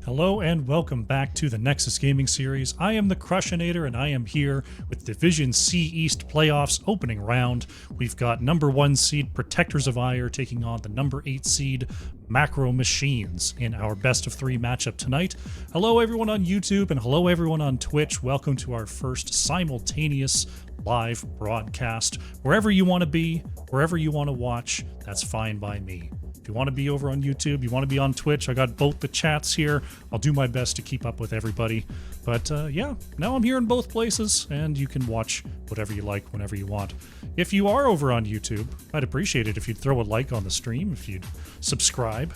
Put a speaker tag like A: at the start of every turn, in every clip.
A: Hello and welcome back to the Nexus Gaming Series. I am the Crushinator and I am here with Division C East Playoffs opening round. We've got number 1 seed Protectors of Aiur taking on the number 8 seed Macro Machines in our best of 3 matchup tonight. Hello everyone on YouTube and hello everyone on Twitch. Welcome to our first simultaneous live broadcast. Wherever you want to be, wherever you want to watch, that's fine by me. If you want to be over on YouTube, you want to be on Twitch, I got both the chats here. I'll do my best to keep up with everybody. But yeah, now I'm here in both places, and you can watch whatever you like whenever you want. If you are over on YouTube, I'd appreciate it if you'd throw a like on the stream, if you'd subscribe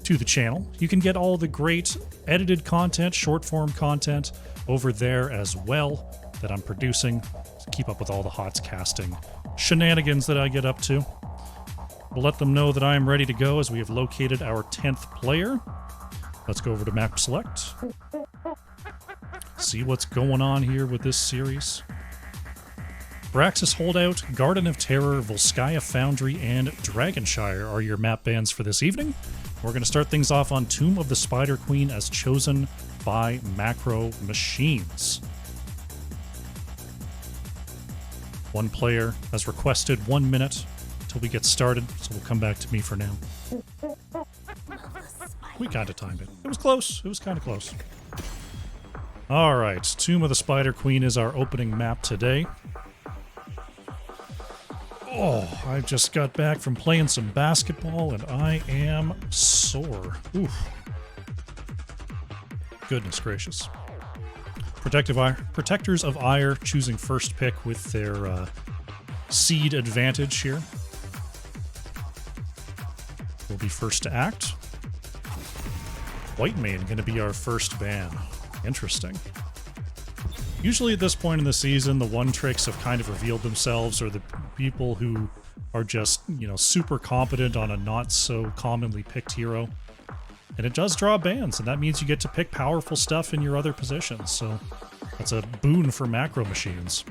A: to the channel. You can get all the great edited content, short-form content over there as well that I'm producing to keep up with all the HOTS casting shenanigans that I get up to. We'll let them know that I am ready to go as we have located our 10th player. Let's go over to map select. See what's going on here with this series. Braxis Holdout, Garden of Terror, Volskaya Foundry, and Dragonshire are your map bans for this evening. We're going to start things off on Tomb of the Spider Queen as chosen by Macro Machines. One player has requested 1 minute till we get started, so we'll come back to me for now. We kind of timed it. It was close. It was kind of close. All right, Tomb of the Spider Queen is our opening map today. Oh, I just got back from playing some basketball and I am sore. Oof. Goodness gracious. Protectors of Aiur choosing first pick with their seed advantage here. Will be first to act. White Mane going to be our first ban. Interesting. Usually at this point in the season, the one tricks have kind of revealed themselves, or the people who are just, you know, super competent on a not so commonly picked hero. And it does draw bans, and that means you get to pick powerful stuff in your other positions, so that's a boon for Macro Machines.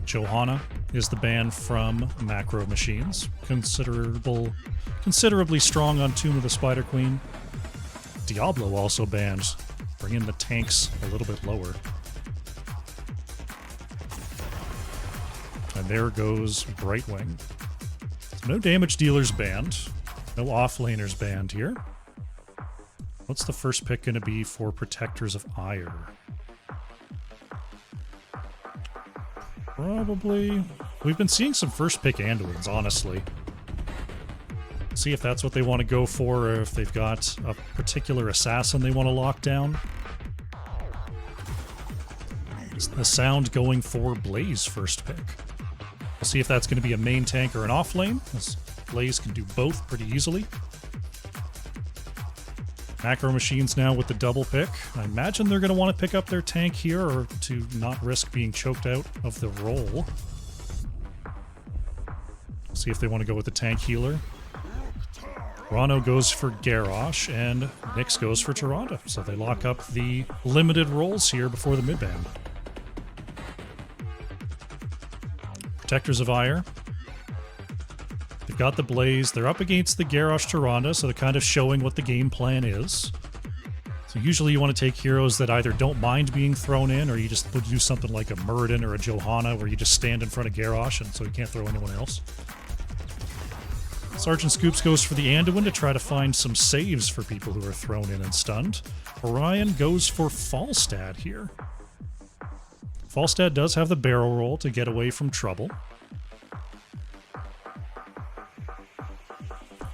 A: Johanna is the ban from Macro Machines. Considerably strong on Tomb of the Spider Queen. Diablo also banned, bringing the tanks a little bit lower. And there goes Brightwing. So no damage dealers banned. No offlaners banned here. What's the first pick going to be for Protectors of Aiur? Probably. We've been seeing some first pick Anduins, honestly. See if that's what they want to go for, or if they've got a particular assassin they want to lock down. The sound going for Blaze first pick. We'll see if that's going to be a main tank or an off lane, as Blaze can do both pretty easily. Macro Machines now with the double pick. I imagine they're going to want to pick up their tank here, or to not risk being choked out of the roll. See if they want to go with the tank healer. Rano goes for Garrosh, and Nyx goes for Tyrande. So they lock up the limited rolls here before the mid-ban. Protectors of Aiur. They've got the Blaze. They're up against the Garrosh Tyrande, so they're kind of showing what the game plan is. So usually you want to take heroes that either don't mind being thrown in, or you just would do something like a Muradin or a Johanna, where you just stand in front of Garrosh, and so you can't throw anyone else. Sergeant Scoops goes for the Anduin to try to find some saves for people who are thrown in and stunned. Orion goes for Falstad here. Falstad does have the barrel roll to get away from trouble.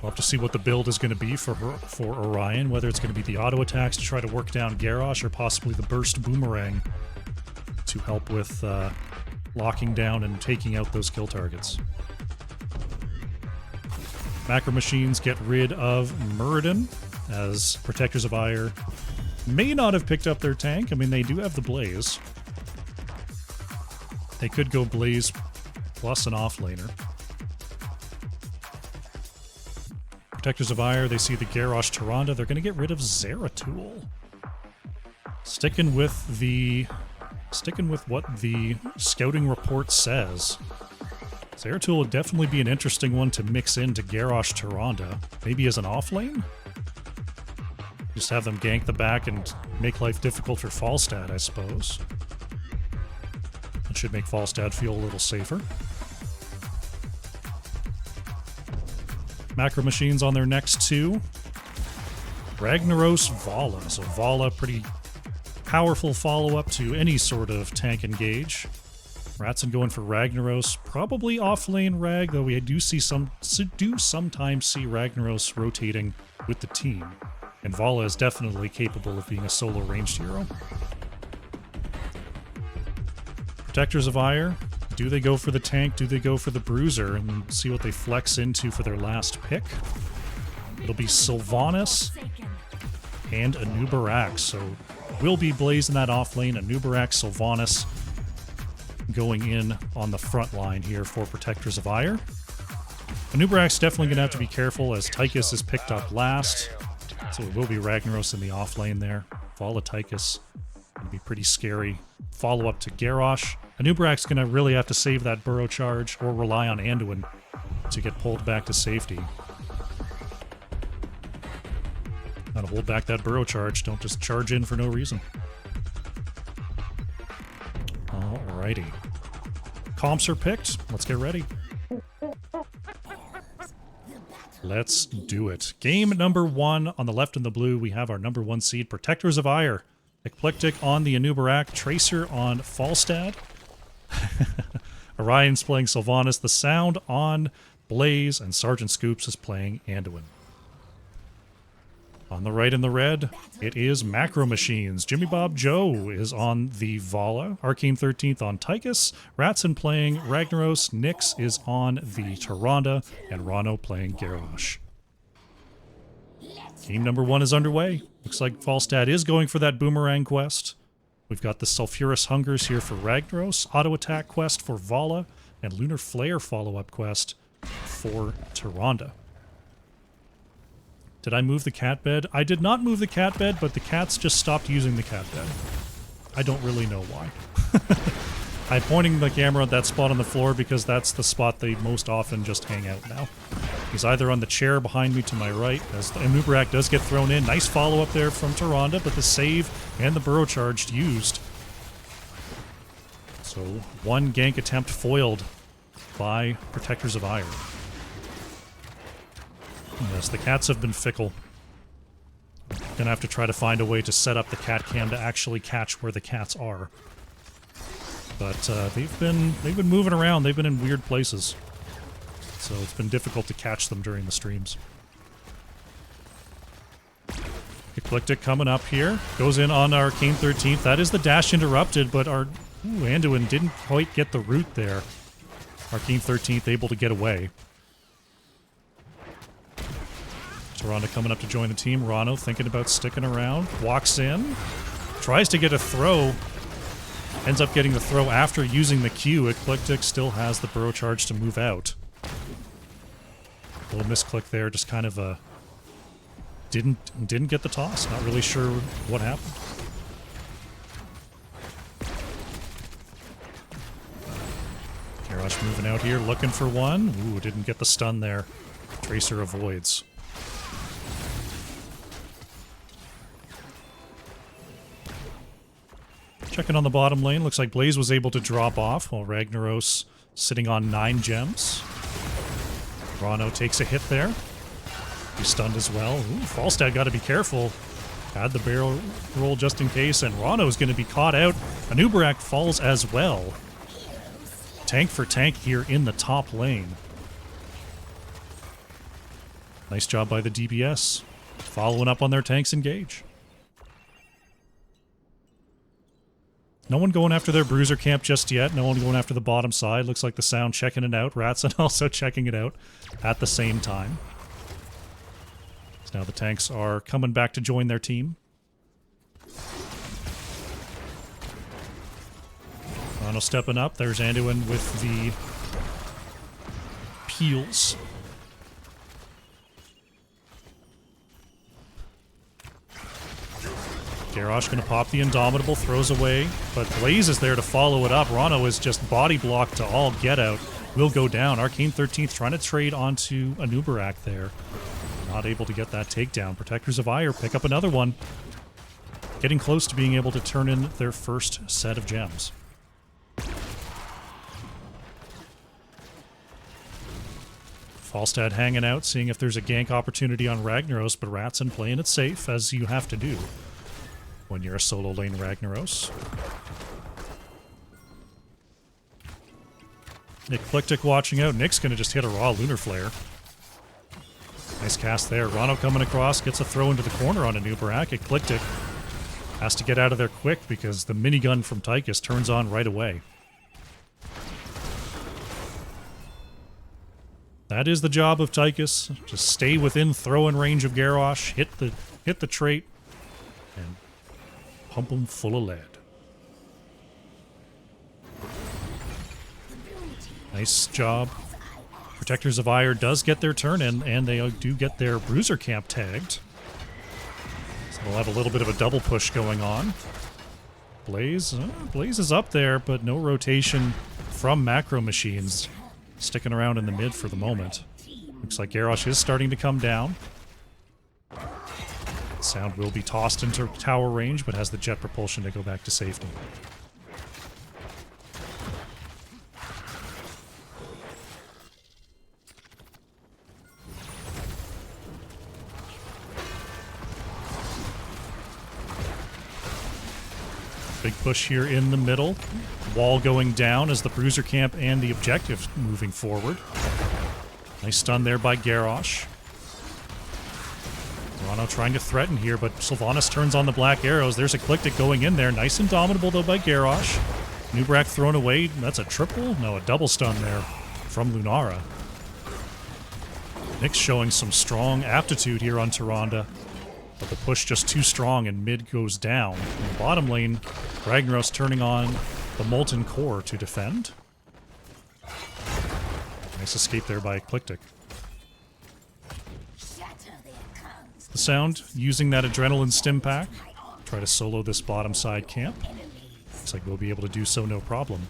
A: We'll have to see what the build is going to be for Orion, whether it's going to be the auto attacks to try to work down Garrosh, or possibly the burst boomerang to help with locking down and taking out those kill targets. Macro Machines get rid of Muradin, as Protectors of Aiur may not have picked up their tank. I mean, they do have the Blaze. They could go Blaze plus an offlaner. Protectors of Aiur, they see the Garrosh Tyrande. They're going to get rid of Zeratul. Sticking with what the scouting report says. Zeratul would definitely be an interesting one to mix into Garrosh Tyrande. Maybe as an off lane? Just have them gank the back and make life difficult for Falstad, I suppose. It should make Falstad feel a little safer. Macro Machines on their next two. Ragnaros Vala. So Vala, pretty powerful follow-up to any sort of tank engage. Ratson going for Ragnaros, probably off-lane Rag, though we do sometimes see Ragnaros rotating with the team. And Vala is definitely capable of being a solo ranged hero. Protectors of Aiur, do they go for the tank? Do they go for the bruiser? And see what they flex into for their last pick. It'll be Sylvanas and Anubarak, so we'll be blazing that off lane. Anubarak, Sylvanas going in on the front line here for Protectors of Aiur. Anubarak's definitely going to have to be careful as Tychus is picked up last. So it will be Ragnaros in the off lane there. Vala Tychus would be pretty scary. Follow up to Garrosh. Anubarak's going to really have to save that burrow charge or rely on Anduin to get pulled back to safety. Gotta hold back that burrow charge. Don't just charge in for no reason. Alrighty. Comps are picked. Let's get ready. Let's do it. Game number 1 on the left in the blue. We have our number 1 seed, Protectors of Aiur. Eclectic on the Anubarak, Tracer on Falstad. Orion's playing Sylvanas, the Sound on Blaze, and Sergeant Scoops is playing Anduin. On the right in the red, it is Macro Machines. Jimmy Bob Joe is on the Vala, Arcane 13th on Tychus, Ratson playing Ragnaros, Nyx is on the Tyrande, and Rano playing Garrosh. Game number 1 is underway. Looks like Falstad is going for that Boomerang quest. We've got the Sulphurous Hungers here for Ragnaros, Auto Attack quest for Vala, and Lunar Flare follow-up quest for Tyrande. Did I move the cat bed? I did not move the cat bed, but the cats just stopped using the cat bed. I don't really know why. I'm pointing the camera at that spot on the floor because that's the spot they most often just hang out now. He's either on the chair behind me to my right, as the Anubarak does get thrown in. Nice follow-up there from Tyrande, but the save and the burrow charge used. So one gank attempt foiled by Protectors of Aiur. Yes, the cats have been fickle. Gonna have to try to find a way to set up the cat cam to actually catch where the cats are. But they've been moving around. They've been in weird places, so it's been difficult to catch them during the streams. Eclectic coming up here, goes in on Arcane 13th. That is the dash interrupted, but our Anduin didn't quite get the root there. Arcane 13th able to get away. Tyrande coming up to join the team. Rano thinking about sticking around. Walks in. Tries to get a throw. Ends up getting the throw after using the Q. Eclectic still has the burrow charge to move out. A little misclick there. Just kind of didn't get the toss. Not really sure what happened. Garrosh moving out here. Looking for one. Ooh, didn't get the stun there. Tracer avoids. Checking on the bottom lane, looks like Blaze was able to drop off while Ragnaros sitting on 9 gems. Rano takes a hit there. He's stunned as well. Ooh, Falstad got to be careful. Had the barrel roll just in case, and Rano's going to be caught out. Anubarak falls as well. Tank for tank here in the top lane. Nice job by the DPS. Following up on their tanks engage. No one going after their bruiser camp just yet. No one going after the bottom side. Looks like the Sound checking it out. Ratson also checking it out at the same time. So now the tanks are coming back to join their team. Rano stepping up. There's Anduin with the peels. Garrosh gonna pop the Indomitable, throws away, but Blaze is there to follow it up. Rano is just body blocked to all get out. will go down. Arcane 13th trying to trade onto Anubarak there. Not able to get that takedown. Protectors of Aiur pick up another one. Getting close to being able to turn in their first set of gems. Falstad hanging out, seeing if there's a gank opportunity on Ragnaros, but Ratson playing it safe, as you have to do when you're a solo lane Ragnaros. Eclectic watching out. Nick's going to just hit a raw Lunar Flare. Nice cast there. Rano coming across, gets a throw into the corner on Anubarak. Eclectic has to get out of there quick because the minigun from Tychus turns on right away. That is the job of Tychus. Just stay within throw-in range of Garrosh, hit the trait, and pump him full of lead. Nice job. Protectors of Aiur does get their turn in, and they do get their Bruiser Camp tagged. So they'll have a little bit of a double push going on. Blaze is up there, but no rotation from Macro Machines. Sticking around in the mid for the moment. Looks like Garrosh is starting to come down. Sound will be tossed into tower range, but has the jet propulsion to go back to safety. Big push here in the middle. Wall going down as the Bruiser Camp and the objective moving forward. Nice stun there by Garrosh. Rano trying to threaten here, but Sylvanas turns on the black arrows. There's Eclectic going in there. Nice Indomitable though by Garrosh. Nubrak thrown away. That's a triple? No, a double stun there from Lunara. Nick's showing some strong aptitude here on Tyrande. But the push just too strong and mid goes down. In the bottom lane, Ragnaros turning on the Molten Core to defend. Nice escape there by Eclectic. The Sound using that Adrenaline Stim Pack. Try to solo this bottom side camp. Looks like we'll be able to do so no problem.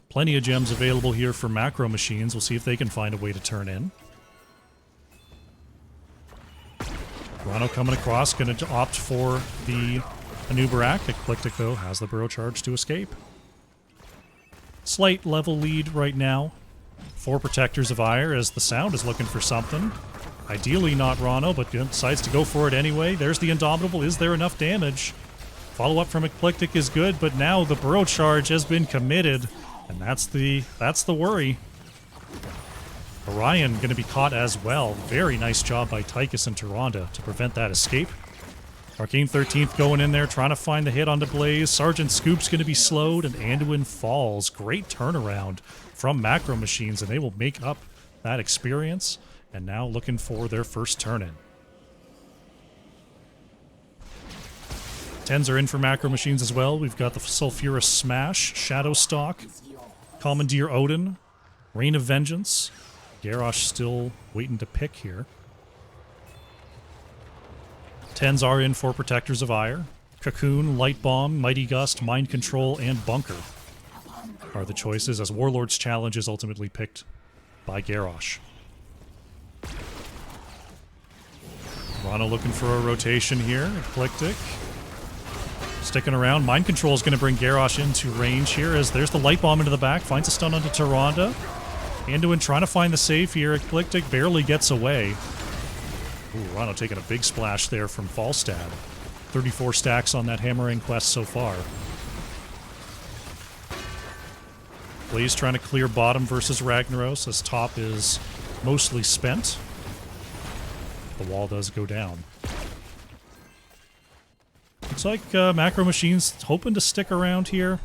A: Plenty of gems available here for Macro Machines. We'll see if they can find a way to turn in. Rano coming across, going to opt for the Anubarak. Eclectic, though, has the Burrow Charge to escape. Slight level lead right now for Protectors of Aiur, as the Sound is looking for something. Ideally not Rano, but decides to go for it anyway. There's the Indomitable. Is there enough damage? Follow-up from Eclectic is good, but now the Burrow Charge has been committed. And that's the worry. Orion going to be caught as well. Very nice job by Tychus and Tyrande to prevent that escape. Arcane 13th going in there, trying to find the hit onto Blaze. Sergeant Scoop's going to be slowed, and Anduin falls. Great turnaround from Macro Machines, and they will make up that experience. And now looking for their first turn-in. 10s are in for Macro Machines as well. We've got the Sulfurous Smash, Shadow Stalk, Commandeer Odin, Reign of Vengeance. Garrosh still waiting to pick here. 10s are in for Protectors of Aiur. Cocoon, Light Bomb, Mighty Gust, Mind Control, and Bunker are the choices, as Warlord's Challenge is ultimately picked by Garrosh. Rano looking for a rotation here. Eclectic sticking around. Mind Control is going to bring Garrosh into range here, as there's the Light Bomb into the back. Finds a stun onto Tyrande. Anduin trying to find the save here. Eclectic barely gets away. Ooh, Rano taking a big splash there from Falstad. 34 stacks on that hammering quest so far. Blaze trying to clear bottom versus Ragnaros, as top is mostly spent. The wall does go down. Looks like Macro Machines hoping to stick around here.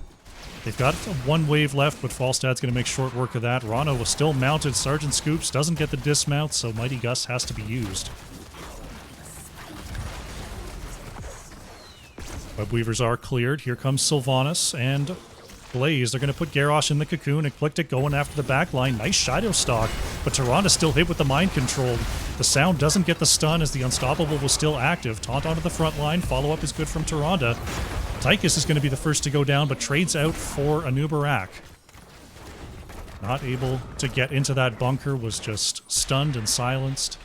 A: They've got one wave left, but Falstad's going to make short work of that. Rano was still mounted. Sergeant Scoops doesn't get the dismount, so Mighty Gust has to be used. Webweavers are cleared. Here comes Sylvanas and Blaze. They're going to put Garrosh in the cocoon. Eclectic going after the backline. Nice Shadow Stalk, but Tyrande still hit with the Mind Control. The Sound doesn't get the stun as the Unstoppable was still active. Taunt onto the front line. Follow-up is good from Tyrande. Tychus is going to be the first to go down, but trades out for Anubarak. Not able to get into that bunker, was just stunned and silenced.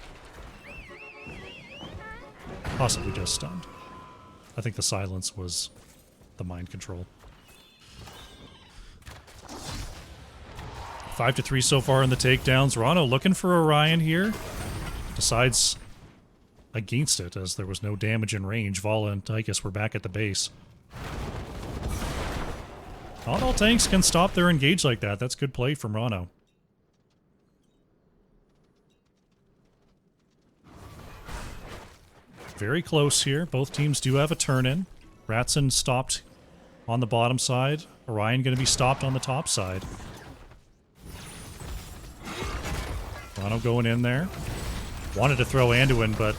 A: Possibly just stunned. I think the silence was the mind control. 5-3 so far in the takedowns. Rano looking for Orion here. Decides against it as there was no damage in range. Vala and Tychus were back at the base. Not all tanks can stop their engage like that. That's good play from Rano. Very close here. Both teams do have a turn-in. Ratson stopped on the bottom side. Orion going to be stopped on the top side. Rano going in there. Wanted to throw Anduin, but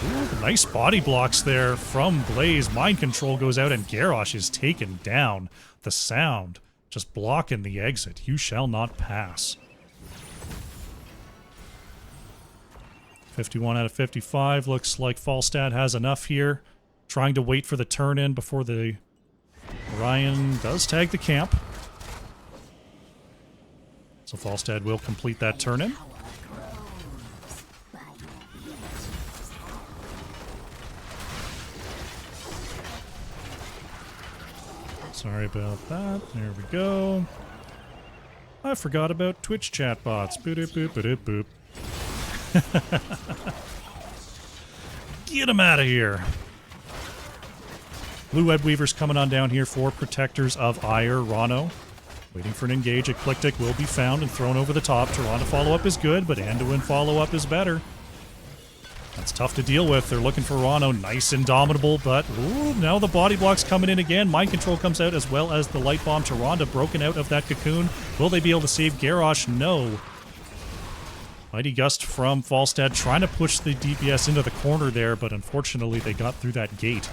A: ooh, nice body blocks there from Blaze. Mind control goes out and Garrosh is taken down. The sound just blocking the exit. You shall not pass. 51 out of 55. Looks like Falstad has enough here. Trying to wait for the turn in before the Orion does tag the camp. So Falstad will complete that turn in. Sorry about that. There we go. I forgot about Twitch chat bots. Boop boop boop boop. Get him out of here. Blue Web Weaver's coming on down here for Protectors of Aiur. Rano waiting for an engage. Eclectic will be found and thrown over the top. Tirana follow-up is good, but Anduin follow-up is better. That's tough to deal with. They're looking for Rano. Nice Indomitable, but ooh, now the body block's coming in again. Mind Control comes out as well as the Light Bomb. Tyrande broken out of that cocoon. Will they be able to save Garrosh? No. Mighty Gust from Falstad trying to push the DPS into the corner there, but unfortunately they got through that gate.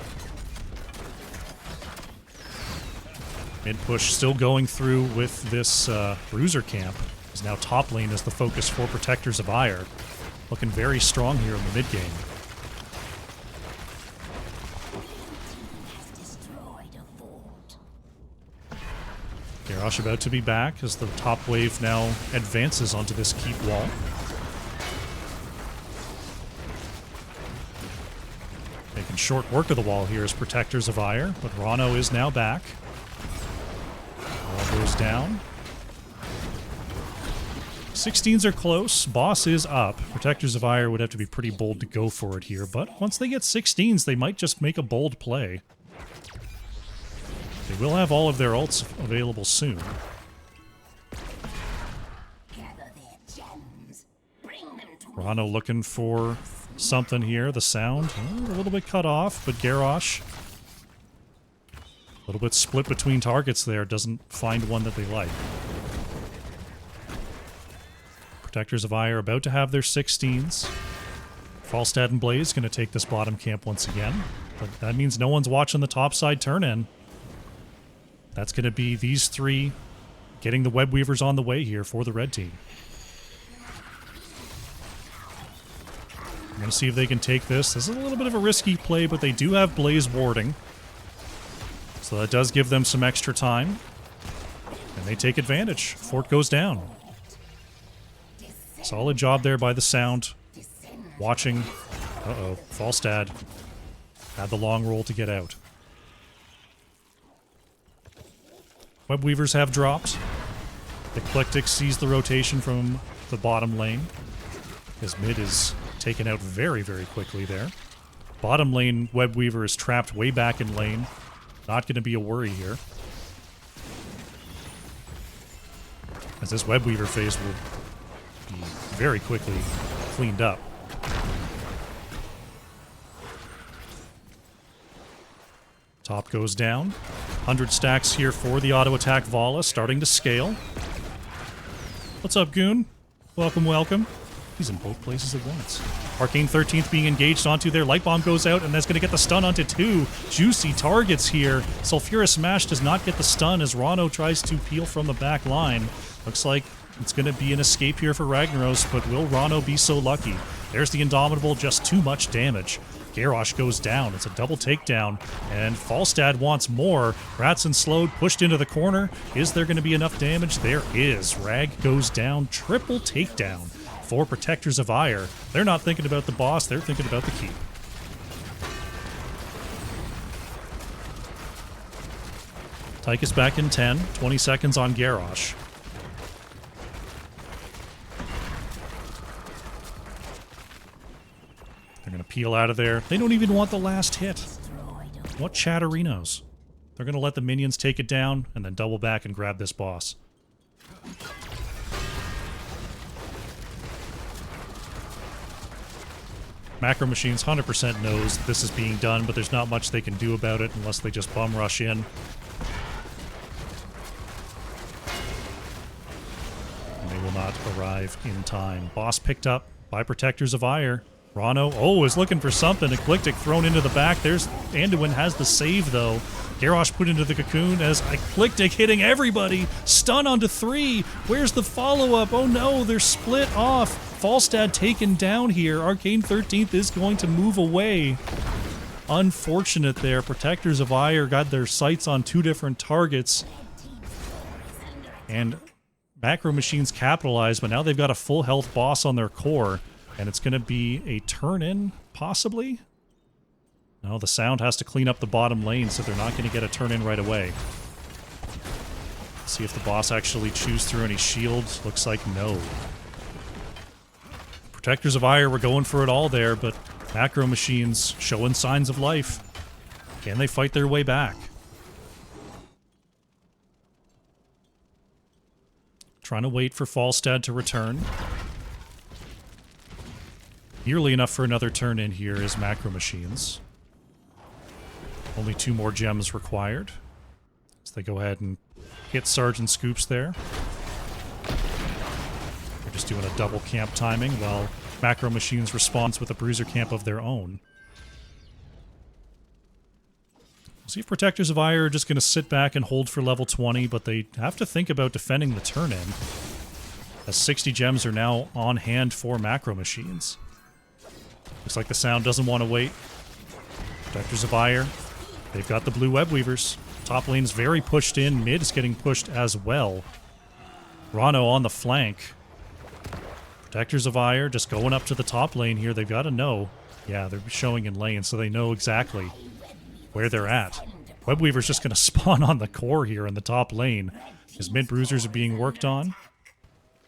A: Mid push still going through with this Bruiser camp. Is now top lane as the focus for Protectors of Aiur. Looking very strong here in the mid game. Garrosh about to be back as the top wave now advances onto this keep wall. Making short work of the wall here as Protectors of Aiur, but Rano is now back. Wall goes down. 16s are close. Boss is up. Protectors of Aiur would have to be pretty bold to go for it here, but once they get 16s, they might just make a bold play. They will have all of their ults available soon. Rano looking for something here. The sound, a little bit cut off, but Garrosh, a little bit split between targets there, doesn't find one that they like. Protectors of Aiur about to have their 16s. Falstad and Blaze going to take this bottom camp once again, but that means no one's watching the top side turn-in. That's going to be these three getting the Web Weavers on the way here for the red team. I'm going to see if they can take this. This is a little bit of a risky play, but they do have Blaze warding. So that does give them some extra time. And they take advantage. Fort goes down. Solid job there by the Sound. Watching. Uh-oh. Falstad had the long roll to get out. Web Weavers have dropped. Eclectic sees the rotation from the bottom lane. His mid is taken out very, very quickly there. Bottom lane, Web Weaver is trapped way back in lane. Not going to be a worry here. As this Web Weaver phase will be very quickly cleaned up. Top goes down. 100 stacks here for the auto attack Vala, starting to scale. What's up, Goon? Welcome, welcome. He's in both places at once. Arcane 13th being engaged onto there. Light Bomb goes out, and that's going to get the stun onto two juicy targets here. Sulfura Smash does not get the stun as Rano tries to peel from the back line. Looks like it's going to be an escape here for Ragnaros, but will Rano be so lucky? There's the Indomitable, just too much damage. Garrosh goes down. It's a double takedown, and Falstad wants more. Ratson slowed, pushed into the corner. Is there going to be enough damage? There is. Rag goes down. Triple takedown for Protectors of Aiur. They're not thinking about the boss. They're thinking about the keep. Tychus back in 10. 20 seconds on Garrosh. They're going to peel out of there. They don't even want the last hit. What chatterinos? They're going to let the minions take it down and then double back and grab this boss. Macro Machines 100% knows this is being done, but there's not much they can do about it unless they just bum rush in. And they will not arrive in time. Boss picked up by Protectors of Aiur. Rano, is looking for something. Eclectic thrown into the back. There's Anduin has the save, though. Garrosh put into the cocoon as Eclectic hitting everybody. Stun onto 3. Where's the follow-up? Oh no, they're split off. Falstad taken down here. Arcane 13th is going to move away. Unfortunate there. Protectors of Aiur got their sights on 2 different targets. And Macro Machines capitalized, but now they've got a full health boss on their core. And it's going to be a turn-in, possibly? No, the Sound has to clean up the bottom lane, so they're not going to get a turn-in right away. See if the boss actually chews through any shields. Looks like no. Protectors of Aiur were going for it all there, but Macro Machines showing signs of life. Can they fight their way back? Trying to wait for Falstad to return. Nearly enough for another turn in here is Macro Machines. Only 2 more gems required. So they go ahead and hit Sergeant Scoops there. They're just doing a double camp timing while Macro Machines responds with a bruiser camp of their own. See if Protectors of Aiur are just going to sit back and hold for level 20, but they have to think about defending the turn-in, as 60 gems are now on hand for Macro Machines. Looks like the Sound doesn't want to wait. Protectors of Aiur, they've got the blue web weavers. Top lane's very pushed in. Mid is getting pushed as well. Rano on the flank. Protectors of Aiur just going up to the top lane here. They've got to know. Yeah, they're showing in lane, so they know exactly where they're at. Webweaver's just going to spawn on the core here in the top lane. His mid bruisers are being worked on.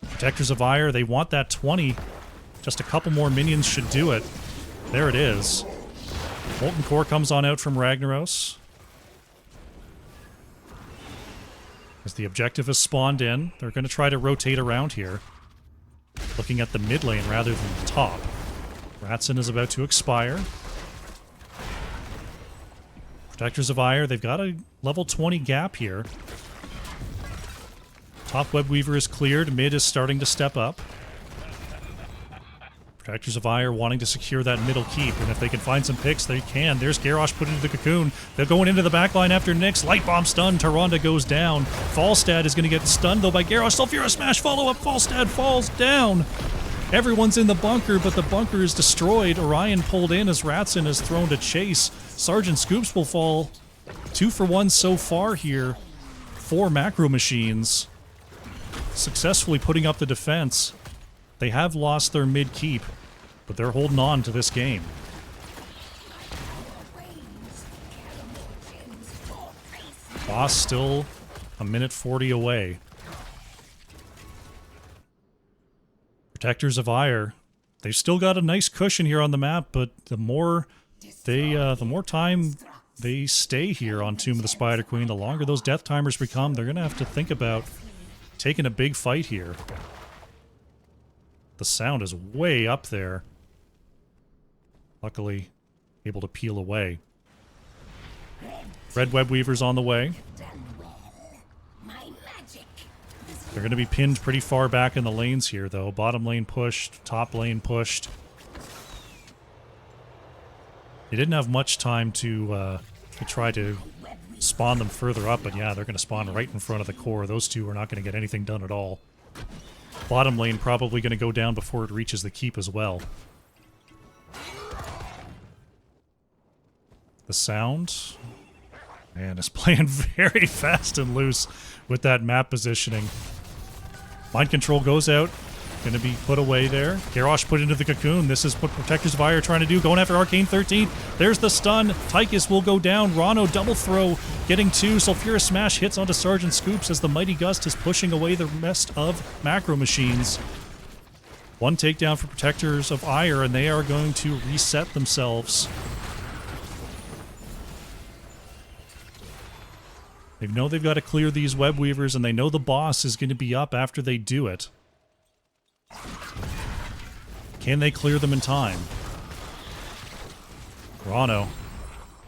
A: Protectors of Aiur, they want that 20. Just a couple more minions should do it. There it is. Molten Core comes on out from Ragnaros. As the objective is spawned in, they're going to try to rotate around here. Looking at the mid lane rather than the top. Ratson is about to expire. Protectors of Aiur, they've got a level 20 gap here. Top Webweaver is cleared, mid is starting to step up. Protectors of Aiur wanting to secure that middle keep, and if they can find some picks, they can. There's Garrosh put into the cocoon. They're going into the backline after Nyx. Light Bomb stun, Tyrande goes down. Falstad is going to get stunned, though, by Garrosh. Sulfura Smash follow-up, Falstad falls down. Everyone's in the bunker, but the bunker is destroyed. Orion pulled in as Ratson is thrown to chase. Sergeant Scoops will fall. 2 for 1 so far here for Macro Machines. Successfully putting up the defense. They have lost their mid-keep, but they're holding on to this game. Boss still a minute 40 away. Protectors of Aiur, they've still got a nice cushion here on the map, but the more time they stay here on Tomb of the Spider Queen, the longer those death timers become. They're going to have to think about taking a big fight here. The Sound is way up there. Luckily, able to peel away. Red Web Weaver's on the way. They're going to be pinned pretty far back in the lanes here, though. Bottom lane pushed, top lane pushed. They didn't have much time to try to spawn them further up, but yeah, they're going to spawn right in front of the core. Those two are not going to get anything done at all. Bottom lane probably going to go down before it reaches the keep as well. The Sound. And is playing very fast and loose with that map positioning. Mind Control goes out. Going to be put away there. Garrosh put into the Cocoon. This is what Protectors of Aiur are trying to do. Going after Arcane 13. There's the stun. Tychus will go down. Rano double throw. Getting 2. Sulfurous Smash hits onto Sergeant Scoops as the Mighty Gust is pushing away the rest of Macro Machines. 1 takedown for Protectors of Aiur, and they are going to reset themselves. They know they've got to clear these Web Weavers, and they know the boss is going to be up after they do it. Can they clear them in time? Rano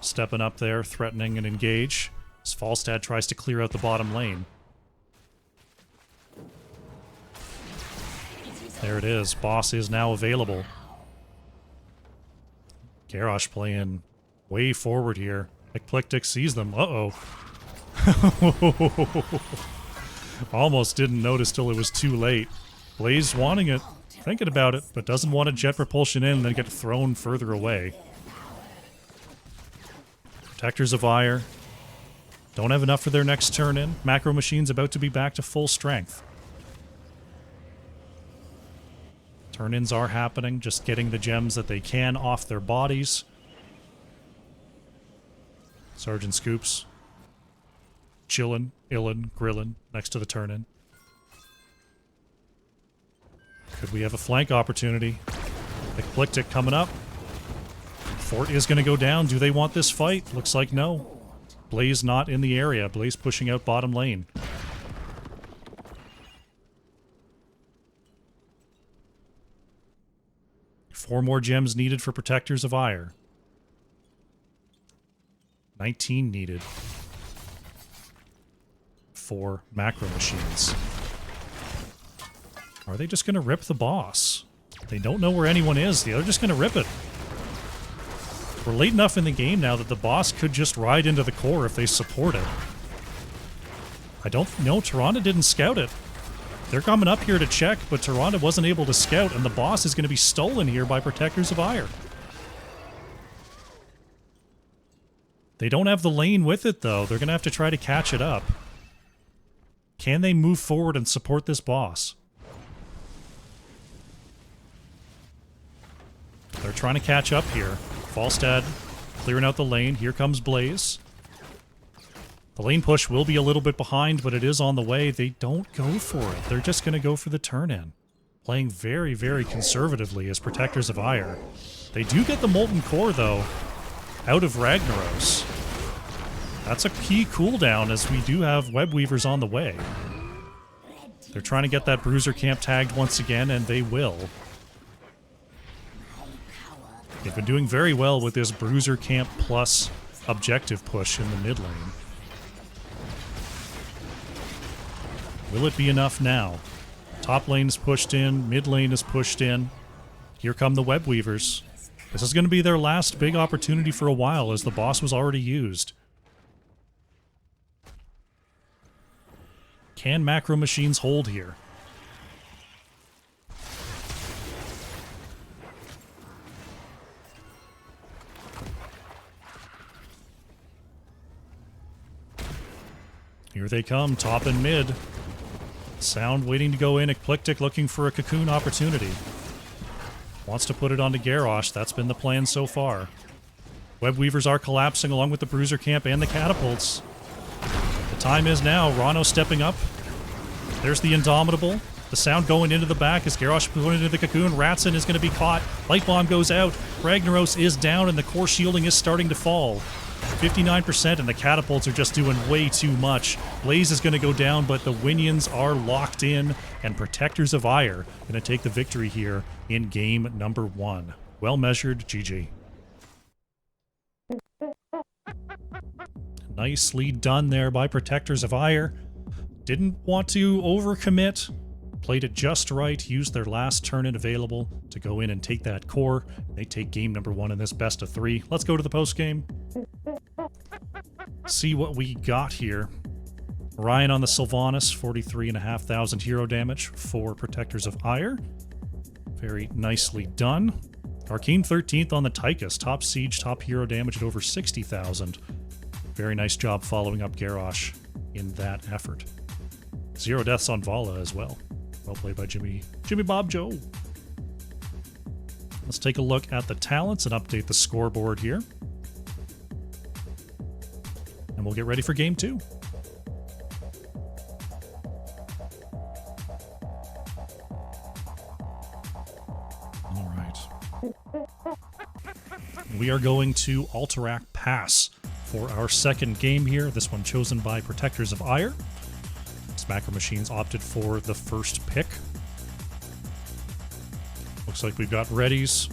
A: stepping up there, threatening and engage, as Falstad tries to clear out the bottom lane. There it is. Boss is now available. Garrosh playing way forward here. Eclectic sees them. Uh-oh. Almost didn't notice till it was too late. Blaze wanting it, thinking about it, but doesn't want to jet propulsion in and then get thrown further away. Protectors of Aiur don't have enough for their next turn in. Macro Machine's about to be back to full strength. Turn-ins are happening, just getting the gems that they can off their bodies. Sergeant Scoops chillin', illin', grillin' next to the turn-in. Could we have a flank opportunity? Eclectic coming up. Fort is going to go down. Do they want this fight? Looks like no. Blaze not in the area. Blaze pushing out bottom lane. Four more gems needed for Protectors of Aiur. 19 needed for Macro Machines. Are they just going to rip the boss? They don't know where anyone is. They're just going to rip it. We're late enough in the game now that the boss could just ride into the core if they support it. I don't know. Tyrande didn't scout it. They're coming up here to check, but Tyrande wasn't able to scout, and the boss is going to be stolen here by Protectors of Aiur. They don't have the lane with it, though. They're going to have to try to catch it up. Can they move forward and support this boss? They're trying to catch up here. Falstad clearing out the lane. Here comes Blaze. The lane push will be a little bit behind, but it is on the way. They don't go for it. They're just going to go for the turn-in. Playing very, very conservatively as Protectors of Aiur. They do get the Molten Core, though, out of Ragnaros. That's a key cooldown, as we do have Web Weavers on the way. They're trying to get that Bruiser Camp tagged once again, and they will. They've been doing very well with this Bruiser Camp plus objective push in the mid lane. Will it be enough now? Top lane is pushed in, mid lane is pushed in. Here come the Web Weavers. This is going to be their last big opportunity for a while, as the boss was already used. Can Macro Machines hold here? Here they come, top and mid. Sound waiting to go in. Eclectic looking for a cocoon opportunity. Wants to put it onto Garrosh. That's been the plan so far. Web Weavers are collapsing along with the Bruiser Camp and the catapults. The time is now. Rano stepping up. There's the Indomitable. The Sound going into the back as Garrosh going into the cocoon. Ratson is going to be caught. Light Bomb goes out. Ragnaros is down and the core shielding is starting to fall. 59%, and the catapults are just doing way too much. Blaze is going to go down, but the Winions are locked in, and Protectors of Aiur going to take the victory here in game number 1. Well measured, GG. Nicely done there by Protectors of Aiur. Didn't want to overcommit. Played it just right, used their last turn-in available to go in and take that core. They take game number 1 in this best of 3. Let's go to the post-game. See what we got here. Ryan on the Sylvanas, 43,500 hero damage for Protectors of Aiur. Very nicely done. Arcane 13th on the Tychus. Top siege, top hero damage at over 60,000. Very nice job following up Garrosh in that effort. 0 deaths on Vala as well. Well played by Jimmy Bob Joe. Let's take a look at the talents and update the scoreboard here. And we'll get ready for game 2. All right. We are going to Alterac Pass for our second game here. This one chosen by Protectors of Aiur. Macro Machines opted for the first pick. Looks like we've got readies.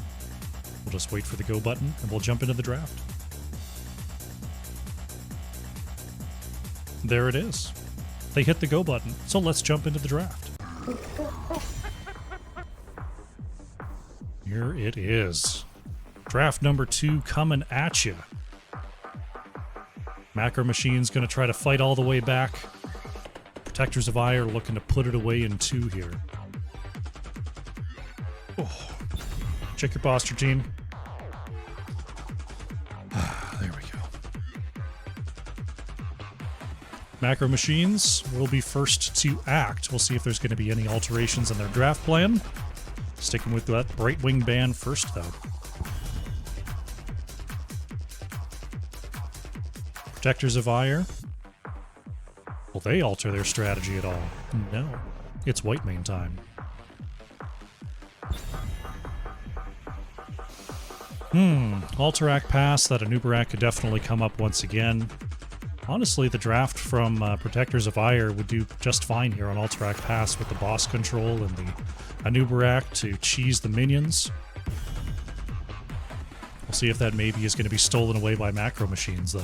A: We'll just wait for the go button and we'll jump into the draft. There it is. They hit the go button, so let's jump into the draft. Here it is. Draft number 2 coming at you. Macro Machine's going to try to fight all the way back. Protectors of Aiur looking to put it away in 2 here. Oh. Check your posture, team. There we go. Macro Machines will be first to act. We'll see if there's going to be any alterations in their draft plan. Sticking with that Brightwing ban first, though. Protectors of Aiur. Will they alter their strategy at all? No. It's white main time. Alterac Pass, that Anubarak could definitely come up once again. Honestly, the draft from Protectors of Aiur would do just fine here on Alterac Pass with the boss control and the Anubarak to cheese the minions. We'll see if that maybe is going to be stolen away by Macro Machines, though.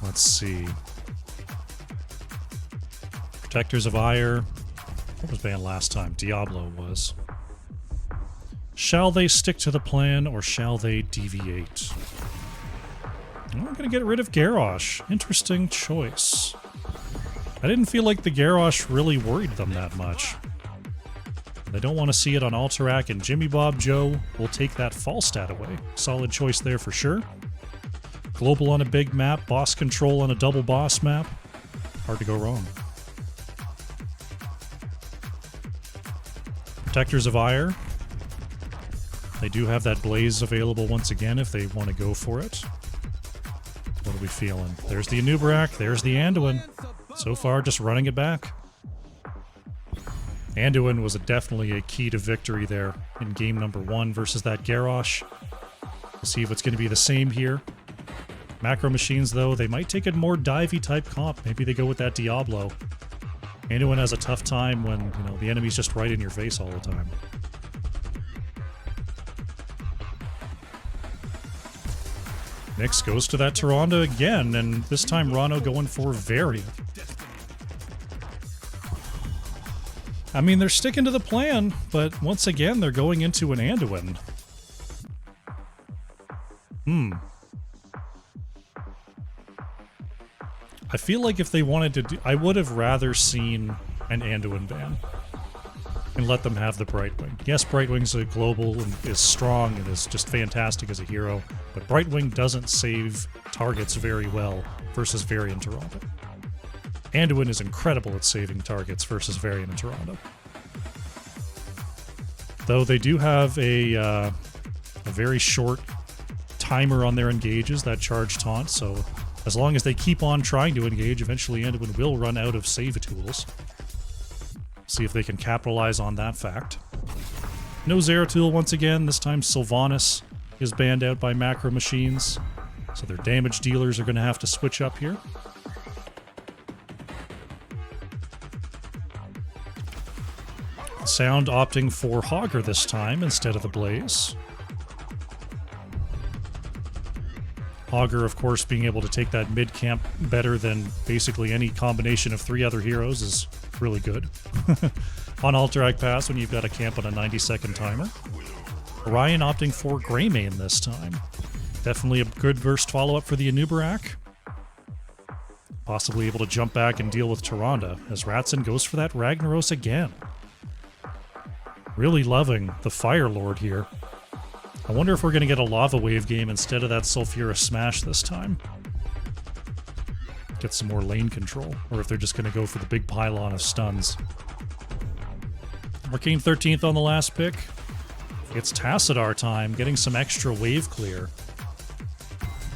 A: Let's see. Protectors of Aiur. What was banned last time? Diablo was. Shall they stick to the plan or shall they deviate? We're going to get rid of Garrosh. Interesting choice. I didn't feel like the Garrosh really worried them that much. They don't want to see it on Alterac, and Jimmy Bob Joe will take that false stat away. Solid choice there for sure. Global on a big map, boss control on a double boss map. Hard to go wrong. Protectors of Aiur. They do have that Blaze available once again if they want to go for it. What are we feeling? There's the Anubarak, there's the Anduin. So far, just running it back. Anduin was definitely a key to victory there in game number 1 versus that Garrosh. We'll see if it's going to be the same here. Macro Machines, though, they might take a more divey type comp. Maybe they go with that Diablo. Anduin has a tough time when, you know, the enemy's just right in your face all the time. Nyx goes to that Tyrande again, and this time Rano going for Variant. I mean, they're sticking to the plan, but once again, they're going into an Anduin. I feel like if they wanted to do... I would have rather seen an Anduin ban and let them have the Brightwing. Yes, Brightwing's a global and is strong and is just fantastic as a hero, but Brightwing doesn't save targets very well versus Variant Tyrande. Anduin is incredible at saving targets versus Variant and Tyrande. Though they do have a very short timer on their engages, that charge taunt, so as long as they keep on trying to engage, eventually Anduin will run out of save tools. See if they can capitalize on that fact. No Zeratul once again. This time Sylvanas is banned out by Macro Machines, so their damage dealers are going to have to switch up here. Sound opting for Hogger this time instead of the Blaze. Hogger, of course, being able to take that mid-camp better than basically any combination of 3 other heroes is really good. On Alterac Pass, when you've got a camp on a 90-second timer. Orion opting for Greymane this time. Definitely a good burst follow-up for the Anubarak. Possibly able to jump back and deal with Tyrande, as Ratson goes for that Ragnaros again. Really loving the Fire Lord here. I wonder if we're going to get a Lava Wave game instead of that Sulfurous Smash this time. Get some more lane control, or if they're just going to go for the big pylon of stuns. Arcane 13th on the last pick. It's Tassadar time, getting some extra wave clear.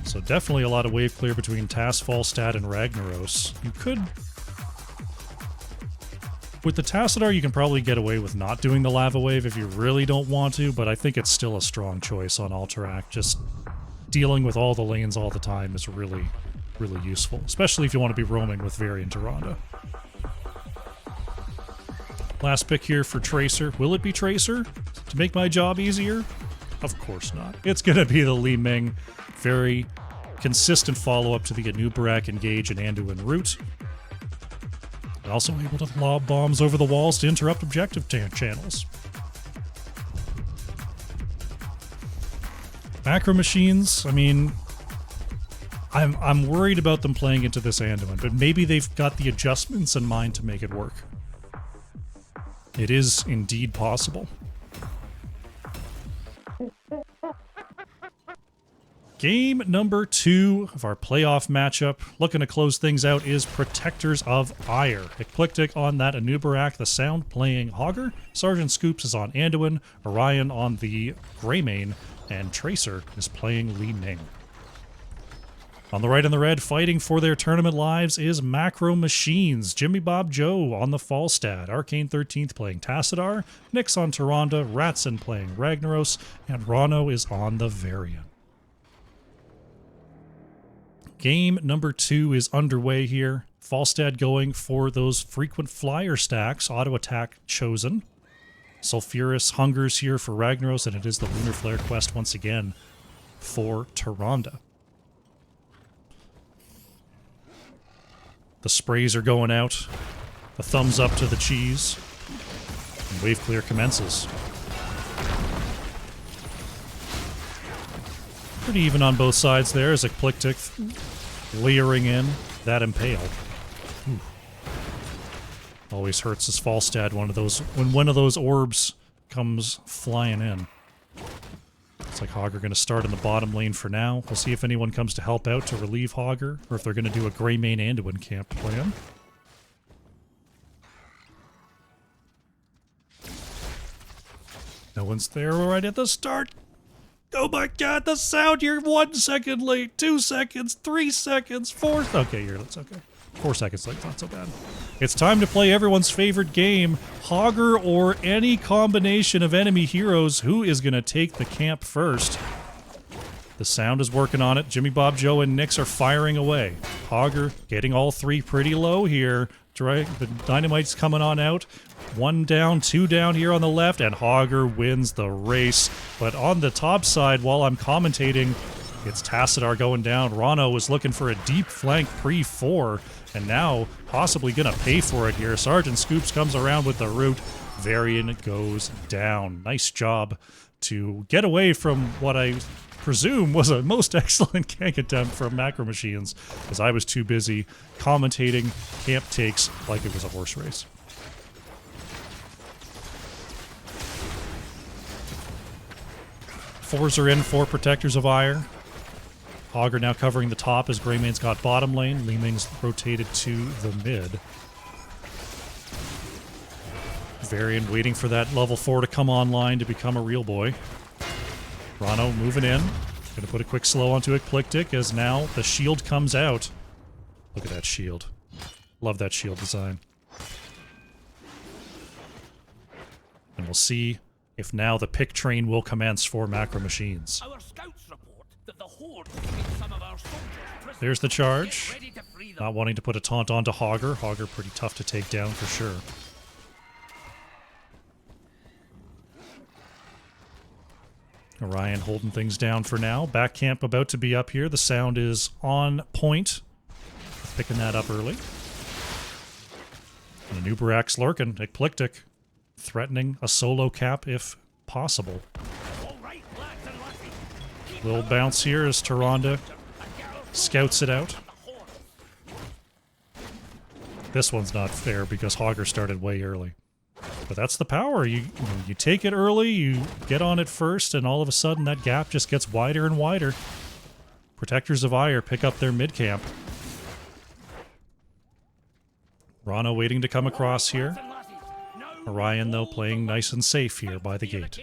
A: So definitely a lot of wave clear between Tass, Falstad, and Ragnaros. You could... With the Tassadar, you can probably get away with not doing the Lava Wave if you really don't want to, but I think it's still a strong choice on Alterac. Just dealing with all the lanes all the time is really, really useful, especially if you want to be roaming with Varian Tyrande. Last pick here for Tracer. Will it be Tracer to make my job easier? Of course not. It's going to be the Li Ming. Very consistent follow-up to the Anubarak, Engage, and Anduin route. Also able to lob bombs over the walls to interrupt objective channels. Macro Machines, I mean, I'm worried about them playing into this Anduin, but maybe they've got the adjustments in mind to make it work. It is indeed possible. Game number 2 of our playoff matchup, looking to close things out, is Protectors of Aiur. Eclectic on that Anubarak, the Sound playing Hogger. Sergeant Scoops is on Anduin, Orion on the Greymane, and Tracer is playing Li Ming. On the right and the red, fighting for their tournament lives, is Macro Machines. Jimmy Bob Joe on the Falstad, Arcane 13th playing Tassadar, Nyx on Tyrande, Ratson playing Ragnaros, and Rano is on the Varian. Game number 2 is underway here. Falstad going for those frequent flyer stacks, auto attack chosen. Sulfurous hungers here for Ragnaros, and it is the Lunar Flare quest once again for Tyrande. The sprays are going out. A thumbs up to the cheese. And wave clear commences. Pretty even on both sides there as Eclectic layering in that Impale. Ooh. Always hurts as Falstad when one of those orbs comes flying in. Looks like Hogger going to start in the bottom lane for now. We'll see if anyone comes to help out to relieve Hogger, or if they're going to do a Greymane Anduin camp plan. No one's there right at the start. Oh my god, the sound! You're 1 second late, 2 seconds, 3 seconds, 4... Okay, that's okay. 4 seconds late, not so bad. It's time to play everyone's favorite game, Hogger or any combination of enemy heroes. Who is going to take the camp first? The sound is working on it. Jimmy Bob Joe and Nyx are firing away. Hogger getting all 3 pretty low here. The Dynamite's coming on out. 1 down, 2 down here on the left, and Hogger wins the race. But on the top side, while I'm commentating, it's Tassadar going down. Rano was looking for a deep flank pre-4, and now possibly going to pay for it here. Sergeant Scoops comes around with the root. Varian goes down. Nice job to get away from what I presume was a most excellent gank attempt from Macro Machines, as I was too busy commentating camp takes like it was a horse race. Fours are in for Protectors of Aiur. Hogger now covering the top as Greymane's got bottom lane. Li Ming's rotated to the mid. Varian waiting for that level 4 to come online to become a real boy. Rano moving in. Gonna put a quick slow onto Eclectic as now the shield comes out. Look at that shield. Love that shield design. And we'll see if now the pick train will commence for Macro Machines.
B: Our scouts report that the Horde taking some of our soldiers prisoners.
A: There's the charge. Not wanting to put a taunt onto Hogger. Hogger pretty tough to take down for sure. Orion holding things down for now. Back camp about to be up here. The sound is on point. Picking that up early. And Anubarak's lurking. Eclectic threatening a solo cap if possible. Little bounce here as Tyrande scouts it out. This one's not fair because Hogger started way early. But that's the power. You take it early, you get on it first, and all of a sudden that gap just gets wider and wider. Protectors of Aiur pick up their mid camp. Rana waiting to come across here. Orion, though, playing nice and safe here by the gate.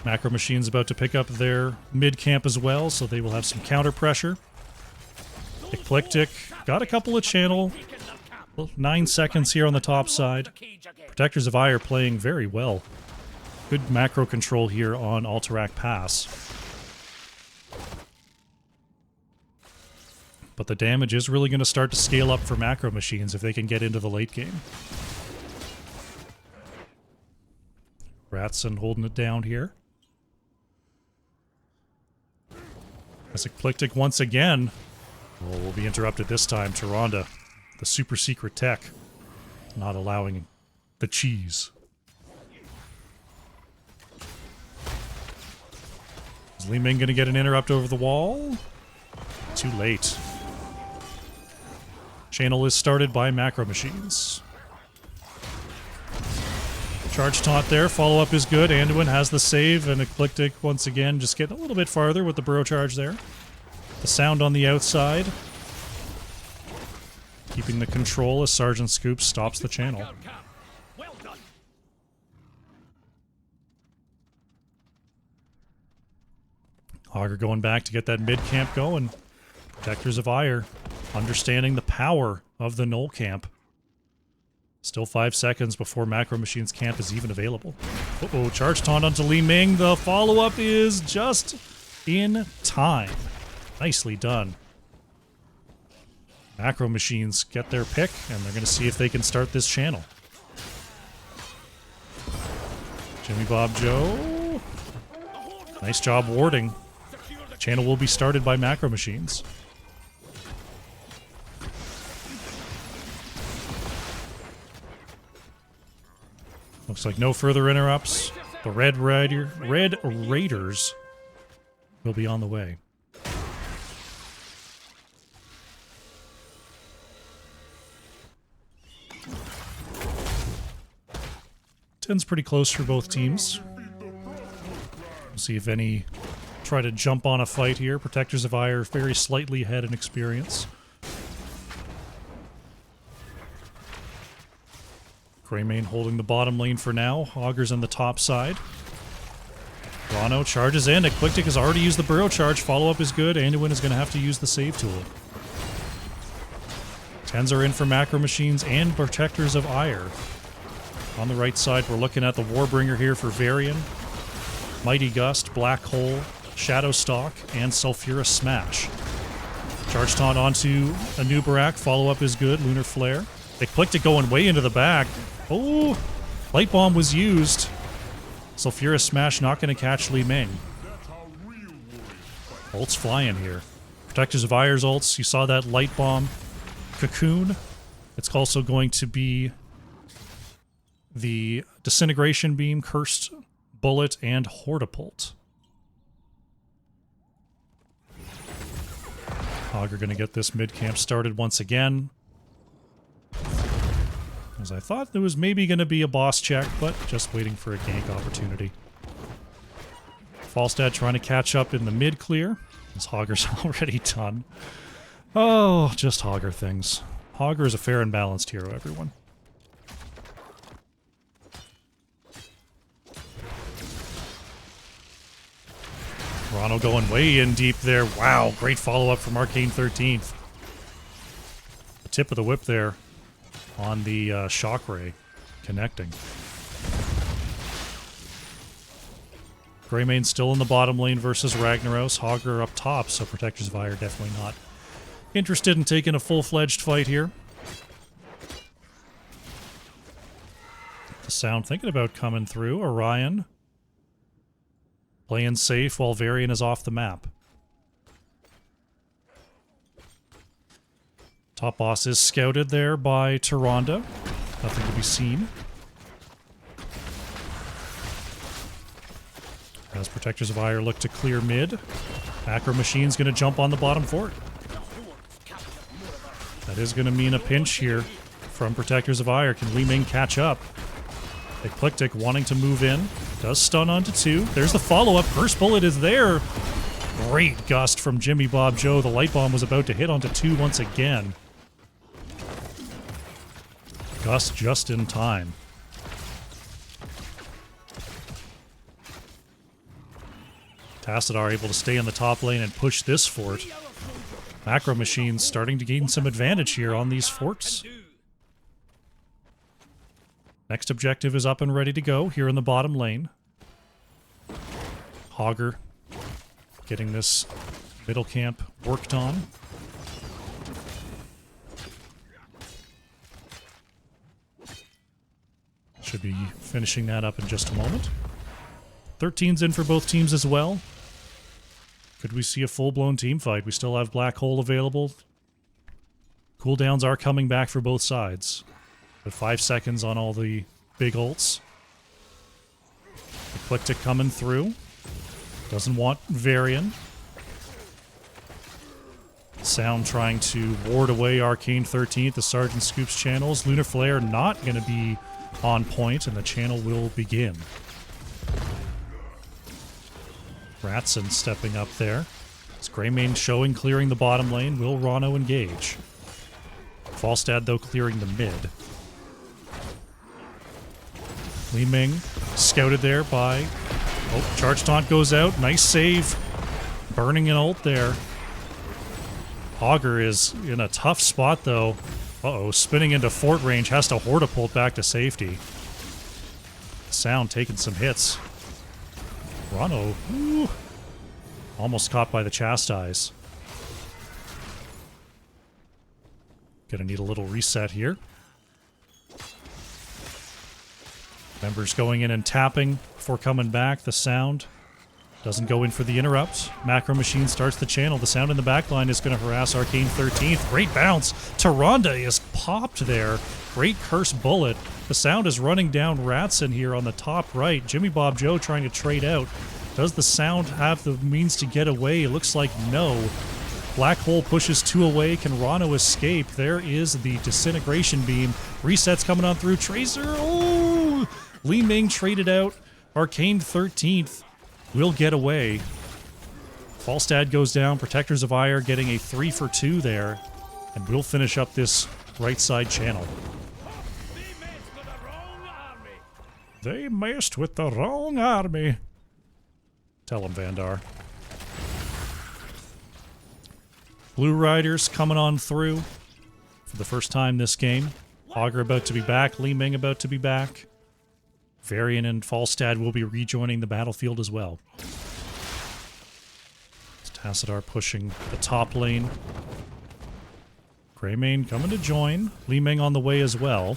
A: Macro Machine's about to pick up their mid camp as well, so they will have some counter pressure. Eclectic got a couple of channel. 9 seconds here on the top side. Protectors of Aiur playing very well. Good macro control here on Alterac Pass. But the damage is really going to start to scale up for Macro Machines if they can get into the late game. Ratson holding it down here. As Eclectic once again will be interrupted this time. Tyrande, the super secret tech, not allowing the cheese. Is Li Ming going to get an interrupt over the wall? Too late. Channel is started by Macro Machines. Charge taunt there. Follow-up is good. Anduin has the save, and Eclectic once again just getting a little bit farther with the burrow charge there. The sound on the outside. Keeping the control as Sergeant Scoop stops the channel.
B: Well done.
A: Augur going back to get that mid camp going. Protectors of Aiur understanding the power of the null camp. Still 5 seconds before Macro Machine's camp is even available. Uh-oh, charge taunt onto Li Ming. The follow-up is just in time. Nicely done. Macro Machines get their pick, and they're going to see if they can start this channel. Jimmy Bob Joe. Nice job warding. Channel will be started by Macro Machines. Looks like no further interrupts. The Red Raiders will be on the way. Ten's pretty close for both teams. We'll see if any try to jump on a fight here. Protectors of Aiur very slightly ahead in experience. Greymane holding the bottom lane for now. Augur's on the top side. Rano charges in. Eclectic has already used the burrow charge. Follow-up is good. Anduin is going to have to use the save tool. 10s are in for Macro Machines and Protectors of Aiur. On the right side, we're looking at the Warbringer here for Varian. Mighty Gust, Black Hole, Shadow Stalk, and Sulfurous Smash. Charge taunt onto Anubarak. Follow-up is good. Lunar Flare. Eclectic going way into the back. Oh, Light Bomb was used. Sulfurous Smash not going to catch Li Ming. Ults flying here. Protectors of Aiur's ults. You saw that Light Bomb. Cocoon. It's also going to be the Disintegration Beam, Cursed Bullet, and Hortipult. Augur going to get this mid-camp started once again. As I thought there was maybe going to be a boss check, but just waiting for a gank opportunity. Falstad trying to catch up in the mid-clear, as Hogger's already done. Oh, just Hogger things. Hogger is a fair and balanced hero, everyone. Rano going way in deep there. Wow, great follow-up from Arcane 13th. The tip of the whip there on the shock ray connecting. Greymane still in the bottom lane versus Ragnaros. Hogger up top, so Protectors of Aiur definitely not interested in taking a full-fledged fight here. The sound thinking about coming through. Orion playing safe while Varian is off the map. Top boss is scouted there by Tyrande. Nothing to be seen. As Protectors of Aiur look to clear mid, Macro Machine's going to jump on the bottom fort. That is going to mean a pinch here from Protectors of Aiur. Can Li Ming catch up? Eclectic wanting to move in. Does stun onto 2. There's the follow-up. First bullet is there. Great gust from Jimmy Bob Joe. The light bomb was about to hit onto 2 once again. Gust just in time. Tassadar able to stay in the top lane and push this fort. Macro Machines starting to gain some advantage here on these forts. Next objective is up and ready to go here in the bottom lane. Hogger getting this middle camp worked on. Should be finishing that up in just a moment. 13's in for both teams as well. Could we see a full-blown team fight? We still have Black Hole available. Cooldowns are coming back for both sides. But 5 seconds on all the big ults. Eclectic coming through. Doesn't want Varian. Sound trying to ward away Arcane 13th, the Sergeant Scoops channels. Lunar Flare not going to be on point, and the channel will begin. Ratson stepping up there. It's Greymane showing clearing the bottom lane. Will Rano engage? Falstad, though, clearing the mid. Li Ming scouted there by... Oh, Charge Taunt goes out. Nice save. Burning an ult there. Hogger is in a tough spot, though. Uh-oh, spinning into fort range. Has to Hortapult back to safety. Sound taking some hits. Rano, ooh, almost caught by the Chastise. Gonna need a little reset here. Members going in and tapping before coming back. The Sound doesn't go in for the interrupt. Macro Machine starts the channel. The Sound in the backline is going to harass Arcane 13th. Great bounce. Tyrande is popped there. Great curse bullet. The Sound is running down Ratson here on the top right. Jimmy Bob Joe trying to trade out. Does the Sound have the means to get away? It looks like no. Black Hole pushes 2 away. Can Rano escape? There is the Disintegration Beam. Resets coming on through. Tracer. Oh! Li Ming traded out. Arcane 13th will get away. Falstad goes down. Protectors of Aiur getting a 3 for 2 there. And we'll finish up this right side channel. They messed with the wrong army. Tell him, Vandar. Blue Riders coming on through for the first time this game. Hogger about to be back. Li Ming about to be back. Varian and Falstad will be rejoining the battlefield as well. It's Tassadar pushing the top lane. Greymane coming to join. Li Ming on the way as well.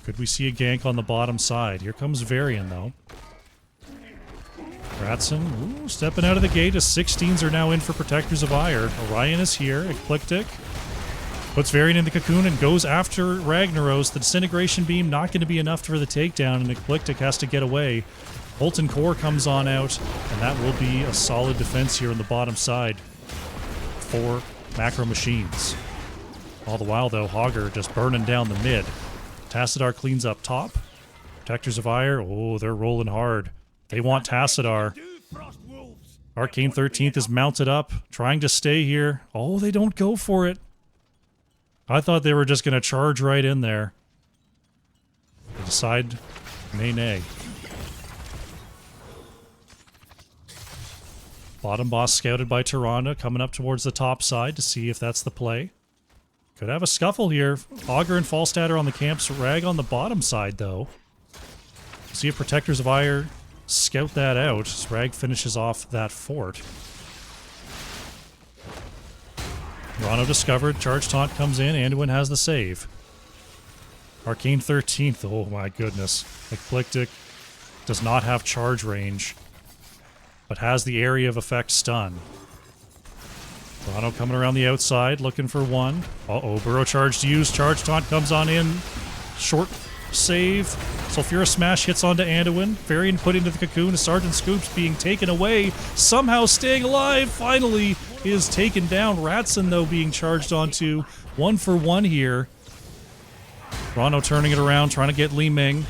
A: Could we see a gank on the bottom side? Here comes Varian, though. Ratson, ooh, stepping out of the gate as 16s are now in for Protectors of Aiur. Orion is here. Eclectic puts Varian in the cocoon and goes after Ragnaros. The Disintegration Beam not going to be enough for the takedown, and Eclectic has to get away. Molten Core comes on out, and that will be a solid defense here on the bottom side for Macro Machines. All the while, though, Hogger just burning down the mid. Tassadar cleans up top. Protectors of Aiur, oh, they're rolling hard. They want Tassadar. Arcane 13th is mounted up, trying to stay here. Oh, they don't go for it. I thought they were just going to charge right in there. They decide, nay. Bottom boss scouted by Tyrande, coming up towards the top side to see if that's the play. Could have a scuffle here. Augur and Falstad are on the camps. Rag on the bottom side, though. See if Protectors of Aiur scout that out as Rag finishes off that fort. Rano discovered. Charge Taunt comes in. Anduin has the save. Arcane 13th. Oh my goodness. Eclectic does not have charge range, but has the area of effect stun. Rano coming around the outside, looking for one. Uh-oh, Burrow Charge to use. Charge Taunt comes on in. Short save. Sulfura Smash hits onto Anduin. Varian put into the cocoon. Sergeant Scoops being taken away. Somehow staying alive. Finally is taken down. Ratson, though, being charged onto 1 for 1 here. Rano turning it around, trying to get Li Ming.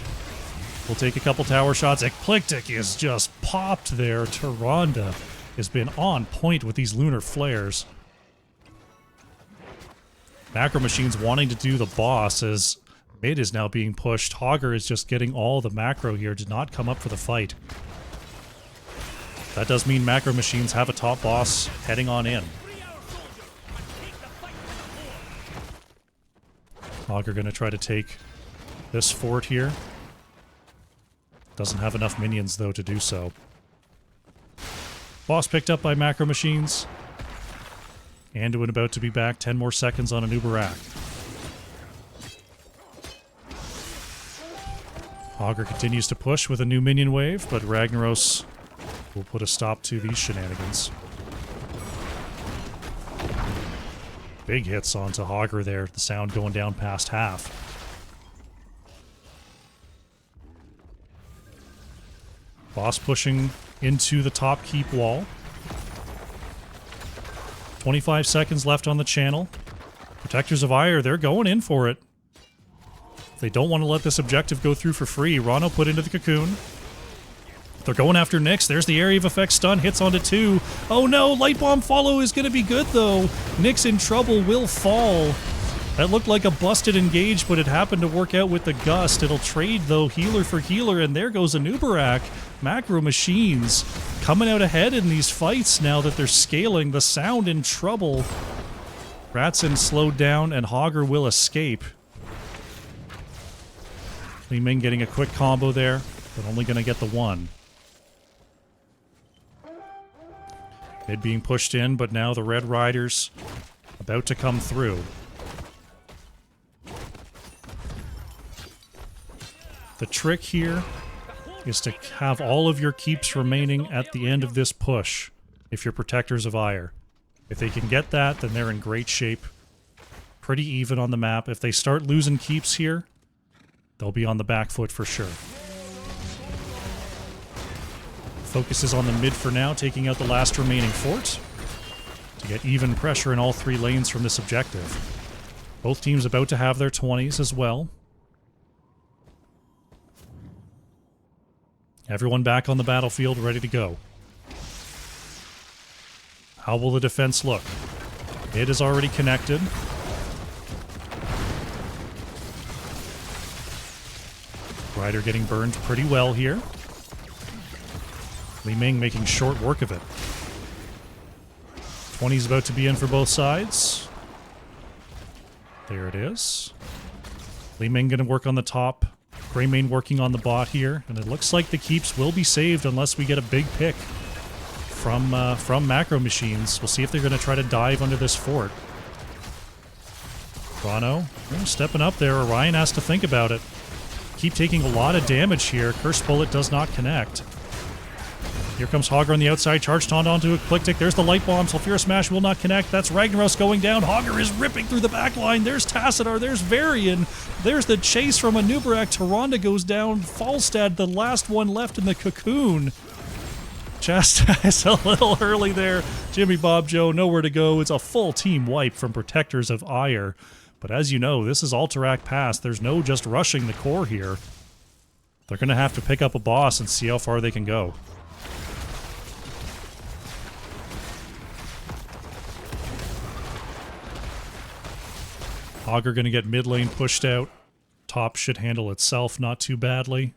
A: We'll take a couple tower shots. Eclectic is just popped there. Tyrande has been on point with these lunar flares. Macro Machines wanting to do the boss as mid is now being pushed. Hogger is just getting all the macro here. Did not come up for the fight. That does mean Macro Machines have a top boss heading on in. Hogger gonna try to take this fort here. Doesn't have enough minions though to do so. Boss picked up by Macro Machines. Anduin about to be back. 10 more seconds on an Uberak. Hogger continues to push with a new minion wave, but Ragnaros will put a stop to these shenanigans. Big hits onto Hogger there. The sound going down past half. Boss pushing into the top keep wall. 25 seconds left on the channel. Protectors of Aiur, they're going in for it. They don't want to let this objective go through for free. Rano put into the cocoon. They're going after Nyx. There's the area of effect stun. Hits onto 2. Oh no, Light Bomb follow is going to be good though. Nyx in trouble, will fall. That looked like a busted engage, but it happened to work out with the gust. It'll trade though, healer for healer, and there goes a Uberak. Macro Machines coming out ahead in these fights now that they're scaling. The sound in trouble. Ratson slowed down, and Hogger will escape. Li Ming getting a quick combo there, but only going to get the one. Mid being pushed in, but now the Red Riders about to come through. The trick here is to have all of your keeps remaining at the end of this push if you're Protectors of Aiur. If they can get that, then they're in great shape. Pretty even on the map. If they start losing keeps here, they'll be on the back foot for sure. Focus is on the mid for now, taking out the last remaining fort to get even pressure in all 3 lanes from this objective. Both teams about to have their 20s as well. Everyone back on the battlefield, ready to go. How will the defense look? It is already connected. Rider getting burned pretty well here. Li Ming making short work of it. 20's about to be in for both sides. There it is. Li Ming gonna work on the top. Greymane working on the bot here, and it looks like the keeps will be saved unless we get a big pick from Macro Machines. We'll see if they're going to try to dive under this fort. Rano stepping up there. Orion has to think about it. Keep taking a lot of damage here. Curse Bullet does not connect. Here comes Hogger on the outside. Charge taunt onto Eclectic. There's the Light Bomb. Sulfura Smash will not connect. That's Ragnaros going down. Hogger is ripping through the back line. There's Tassadar. There's Varian. There's the chase from a Uberak. Tyrande goes down. Falstad, the last one left in the cocoon. Chastise a little early there. Jimmy Bob Joe, nowhere to go. It's a full team wipe from Protectors of Aiur. But as you know, this is Alterac Pass. There's no just rushing the core here. They're going to have to pick up a boss and see how far they can go. Hogger going to get mid lane pushed out. Top should handle itself not too badly.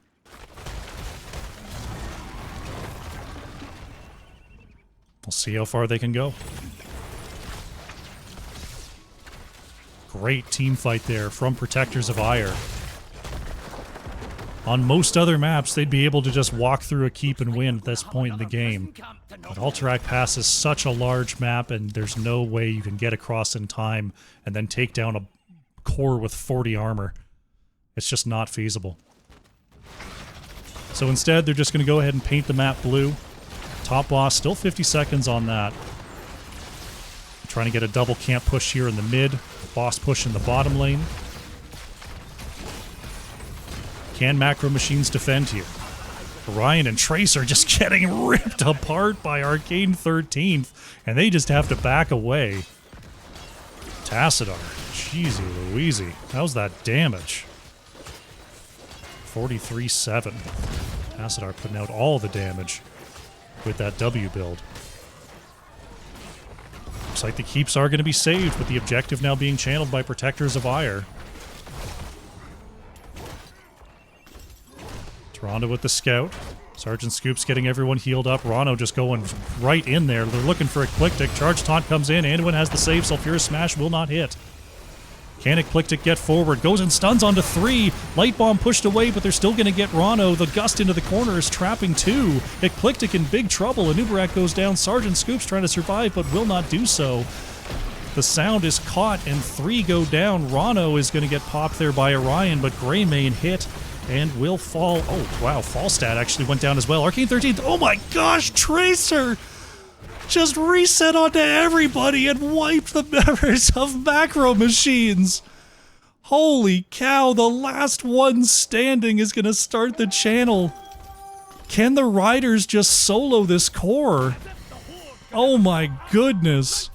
A: We'll see how far they can go. Great team fight there from Protectors of Aiur. On most other maps, they'd be able to just walk through a keep and win at this point in the game. But Alterac Pass is such a large map, and there's no way you can get across in time and then take down a core with 40 armor. It's just not feasible. So instead, they're just going to go ahead and paint the map blue. Top boss, still 50 seconds on that. Trying to get a double camp push here in the mid. Boss push in the bottom lane. Can Macro Machines defend here? Orion and Trace are just getting ripped apart by Arcane 13th, and they just have to back away. Tassadar Jeezy Louisey. How's that damage? 43-7. Tassadar putting out all the damage with that W build. Looks like the keeps are going to be saved, with the objective now being channeled by Protectors of Aiur. Toronto with the scout. Sergeant Scoop's getting everyone healed up. Rano just going right in there. They're looking for Eclectic. Charge Taunt comes in. Anduin has the save. Sulfurous Smash will not hit. Can Eclectic get forward? Goes and stuns onto 3. Light Bomb pushed away, but they're still going to get Rano. The Gust into the corner is trapping 2. Eclectic in big trouble. Anubarak goes down. Sergeant Scoop's trying to survive, but will not do so. The sound is caught, and 3 go down. Rano is going to get popped there by Orion, but Greymane hit and will fall. Oh, wow. Falstat actually went down as well. Arcane 13th. Oh my gosh, Tracer just reset onto everybody and wiped the members of Macro Machines. Holy cow, the last one standing is going to start the channel. Can the Riders just solo this core? Oh my goodness.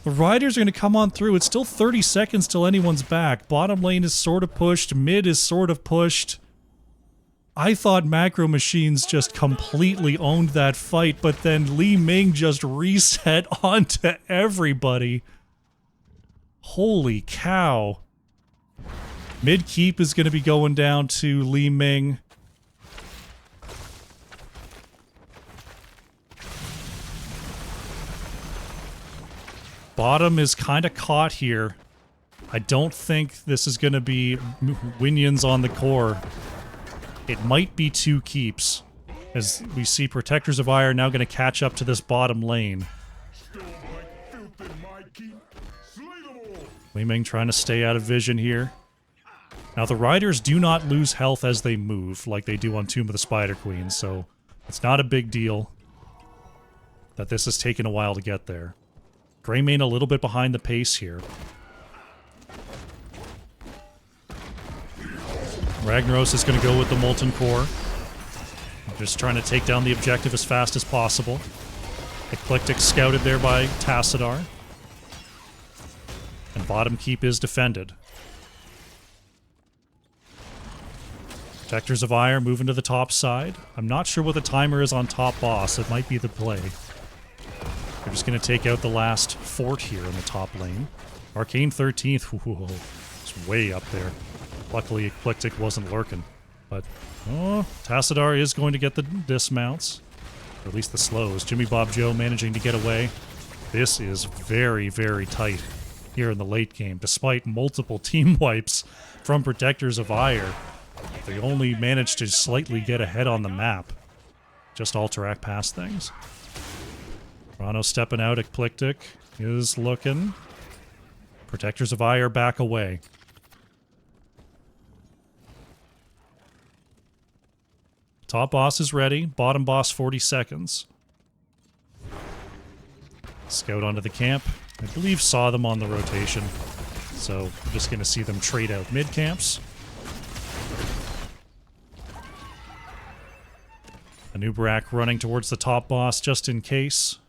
A: The Riders are going to come on through. It's still 30 seconds till anyone's back. Bottom lane is sort of pushed. Mid is sort of pushed. I thought Macro Machines just completely owned that fight, but then Li Ming just reset onto everybody. Holy cow. Mid keep is going to be going down to Li Ming. Bottom is kind of caught here. I don't think this is going to be Winions on the core. It might be 2 keeps, as we see Protectors of Aiur now going to catch up to this bottom lane. Li Ming trying to stay out of vision here. Now the Riders do not lose health as they move, like they do on Tomb of the Spider Queen, so it's not a big deal that this has taken a while to get there. Greymane a little bit behind the pace here. Ragnaros is going to go with the Molten Core. Just trying to take down the objective as fast as possible. Eclectic scouted there by Tassadar. And bottom keep is defended. Protectors of Aiur moving to the top side. I'm not sure what the timer is on top boss. It might be the play. They're just going to take out the last fort here in the top lane. Arcane 13th. Whoa, it's way up there. Luckily, Eclectic wasn't lurking. But, oh, Tassadar is going to get the dismounts. Or at least the slows. Jimmy Bob Joe managing to get away. This is very, very tight here in the late game. Despite multiple team wipes from Protectors of Aiur, they only managed to slightly get ahead on the map. Just alteract past things. Rano stepping out. Eclectic is looking. Protectors of Aiur back away. Top boss is ready. Bottom boss 40 seconds. Scout onto the camp. I believe saw them on the rotation. So we're just going to see them trade out mid camps. Anubarak running towards the top boss just in case.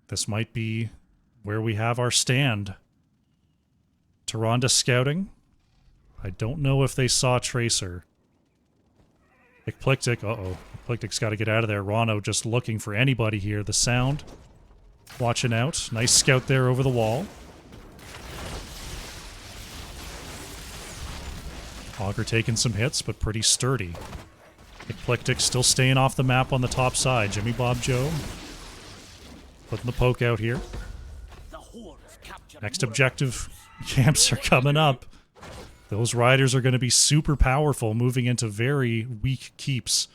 A: This might be where we have our stand. Tyrande scouting. I don't know if they saw Tracer. Eclectic, uh-oh. Eclectic's got to get out of there. Rano just looking for anybody here. The sound. Watching out. Nice scout there over the wall. Augur taking some hits, but pretty sturdy. Eclectic still staying off the map on the top side. Jimmy Bob Joe putting the poke out here. Next objective camps are coming up. Those riders are going to be super powerful, moving into very weak keeps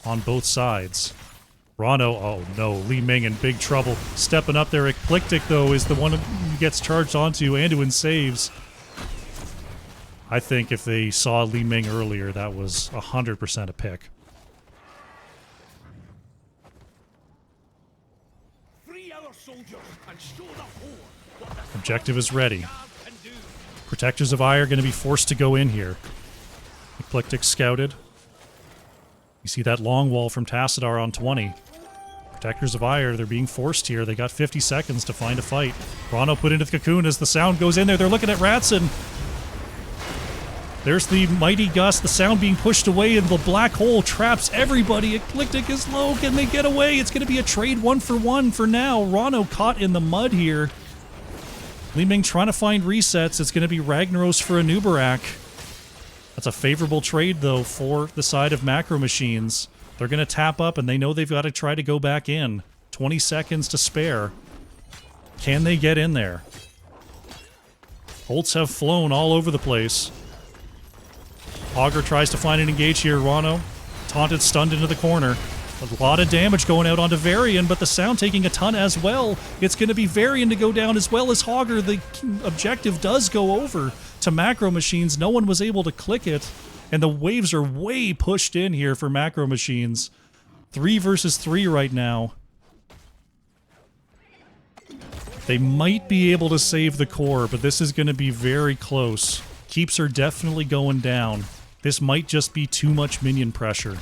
A: on both sides. Rano, oh no, Li Ming in big trouble. Stepping up there. Eclectic, though, is the one who gets charged onto. Anduin saves. I think if they saw Li Ming earlier, that was 100% a pick. Objective is ready. Protectors of Aiur are going to be forced to go in here. Eclectic scouted. You see that long wall from Tassadar on 20. Protectors of Aiur, they're being forced here. They got 50 seconds to find a fight. Rano put into the cocoon as the sound goes in there. They're looking at Ratson. There's the mighty gust, the sound being pushed away, and the black hole traps everybody. Eclectic is low. Can they get away? It's going to be a trade 1-for-1 for now. Rano caught in the mud here. Li Ming trying to find resets. It's going to be Ragnaros for a Nubarak. That's a favorable trade, though, for the side of Macro Machines. They're going to tap up, and they know they've got to try to go back in. 20 seconds to spare. Can they get in there? Bolts have flown all over the place. Augur tries to find an engage here. Rano taunted, stunned into the corner. A lot of damage going out onto Varian, but the sound taking a ton as well. It's going to be Varian to go down as well as Augur. The objective does go over to Macro Machines. No one was able to click it, and the waves are way pushed in here for Macro Machines. 3 versus 3 right now. They might be able to save the core, but this is going to be very close. Keeps are definitely going down. This might just be too much minion pressure.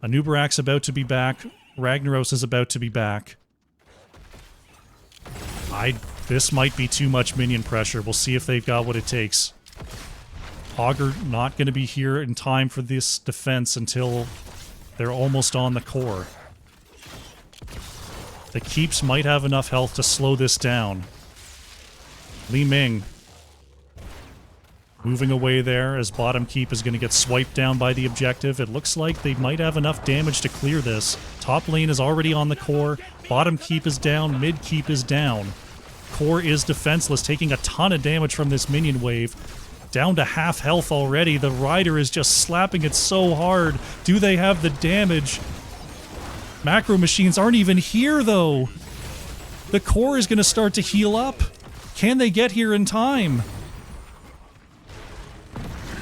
A: Anubarak's about to be back. Ragnaros is about to be back. This might be too much minion pressure. We'll see if they've got what it takes. Augur not going to be here in time for this defense until they're almost on the core. The Keeps might have enough health to slow this down. Li Ming moving away there as bottom keep is going to get swiped down by the objective. It looks like they might have enough damage to clear this. Top lane is already on the core. Bottom keep is down. Mid keep is down. Core is defenseless, taking a ton of damage from this minion wave. Down to half health already. The Rider is just slapping it so hard. Do they have the damage? Macro Machines aren't even here, though. The core is going to start to heal up. Can they get here in time?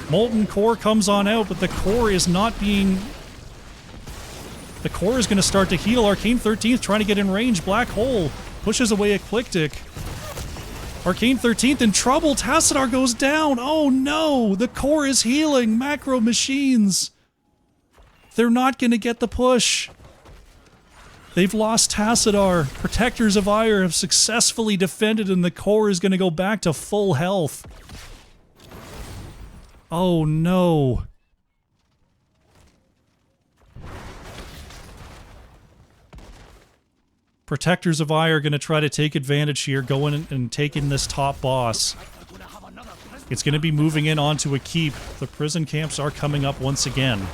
A: Molten Core comes on out, but the core is not being... The core is going to start to heal. Arcane 13th trying to get in range. Black Hole pushes away Eclectic. Arcane 13th in trouble. Tassadar goes down. Oh no! The core is healing. Macro Machines. They're not going to get the push. They've lost Tassadar. Protectors of Aiur have successfully defended, and the core is going to go back to full health. Oh no. Protectors of Aiur are going to try to take advantage here, going and taking this top boss. It's going to be moving in onto a keep. The prison camps are coming up once again.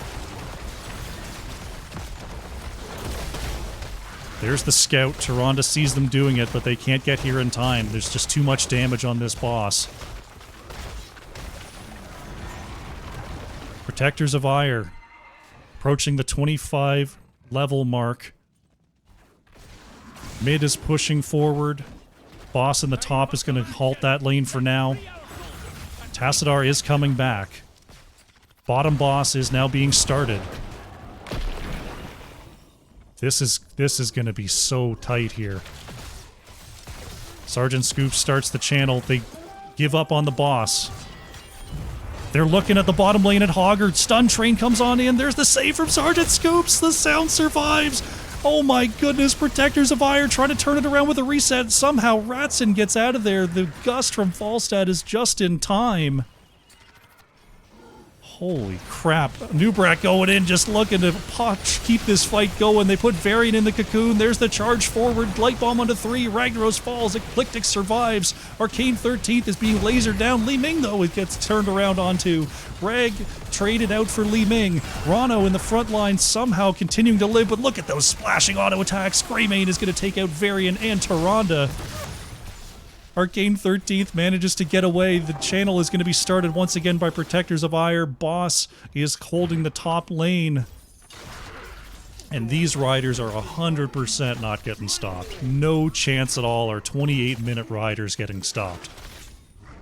A: There's the scout. Tyrande sees them doing it, but they can't get here in time. There's just too much damage on this boss. Protectors of Aiur approaching the 25 level mark. Mid is pushing forward. Boss in the top is going to halt that lane for now. Tassadar is coming back. Bottom boss is now being started. This is going to be so tight here. Sergeant Scoop starts the channel. They give up on the boss. They're looking at the bottom lane at Augur. Stun Train comes on in. There's the save from Sergeant Scoops. The sound survives. Oh my goodness. Protectors of Aiur trying to turn it around with a reset. Somehow Ratson gets out of there. The gust from Falstad is just in time. Holy crap. Nubarak going in, just looking to keep this fight going. They put Varian in the cocoon. There's the charge forward. Light Bomb onto 3. Ragnaros falls. Eclectic survives. Arcane 13th is being lasered down. Li Ming, though, it gets turned around onto. Rag traded out for Li Ming. Rano in the front line somehow continuing to live, but look at those splashing auto attacks. Greymane is going to take out Varian and Tyrande. Arcane 13th manages to get away. The channel is going to be started once again by Protectors of Aiur. Boss is holding the top lane. And these riders are 100% not getting stopped. No chance at all are 28-minute riders getting stopped.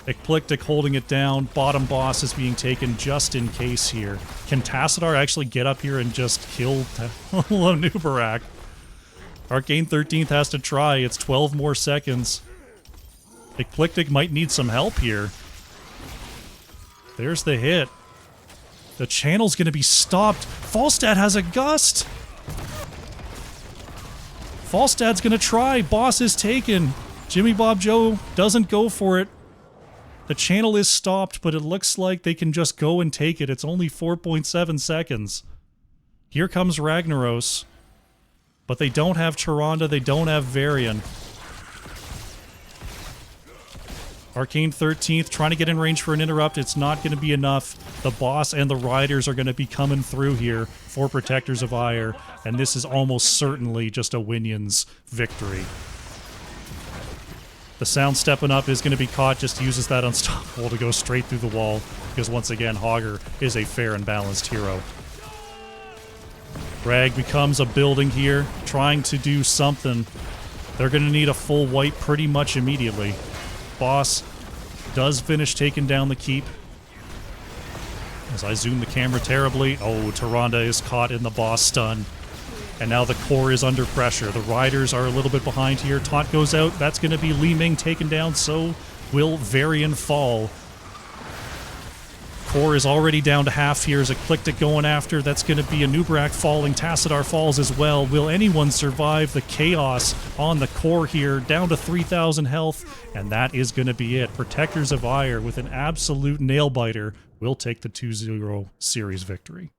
A: Eclectic holding it down. Bottom boss is being taken just in case here. Can Tassadar actually get up here and just kill Nubarak? Arcane 13th has to try. It's 12 more seconds. Eclectic might need some help here. There's the hit. The channel's going to be stopped. Falstad has a gust. Falstad's going to try. Boss is taken. Jimmy Bob Joe doesn't go for it. The channel is stopped, but it looks like they can just go and take it. It's only 4.7 seconds. Here comes Ragnaros. But they don't have Tyrande, they don't have Varian. Arcane 13th trying to get in range for an interrupt. It's not going to be enough. The boss and the riders are going to be coming through here for Protectors of Aiur, and this is almost certainly just a Winions victory. The sound stepping up is going to be caught, just uses that unstoppable to go straight through the wall, because once again, Hogger is a fair and balanced hero. Rag becomes a building here, trying to do something. They're going to need a full wipe pretty much immediately. Boss does finish taking down the keep. As I zoom the camera terribly, oh, Tyrande is caught in the boss stun. And now the core is under pressure. The riders are a little bit behind here. Taunt goes out. That's going to be Li Ming taken down. So will Varian fall. Core is already down to half here. Is Eclectic going after? That's going to be a Nubrak falling. Tassadar falls as well. Will anyone survive the chaos on the core here? Down to 3,000 health. And that is going to be it. Protectors of Aiur with an absolute nail-biter will take the 2-0 series victory.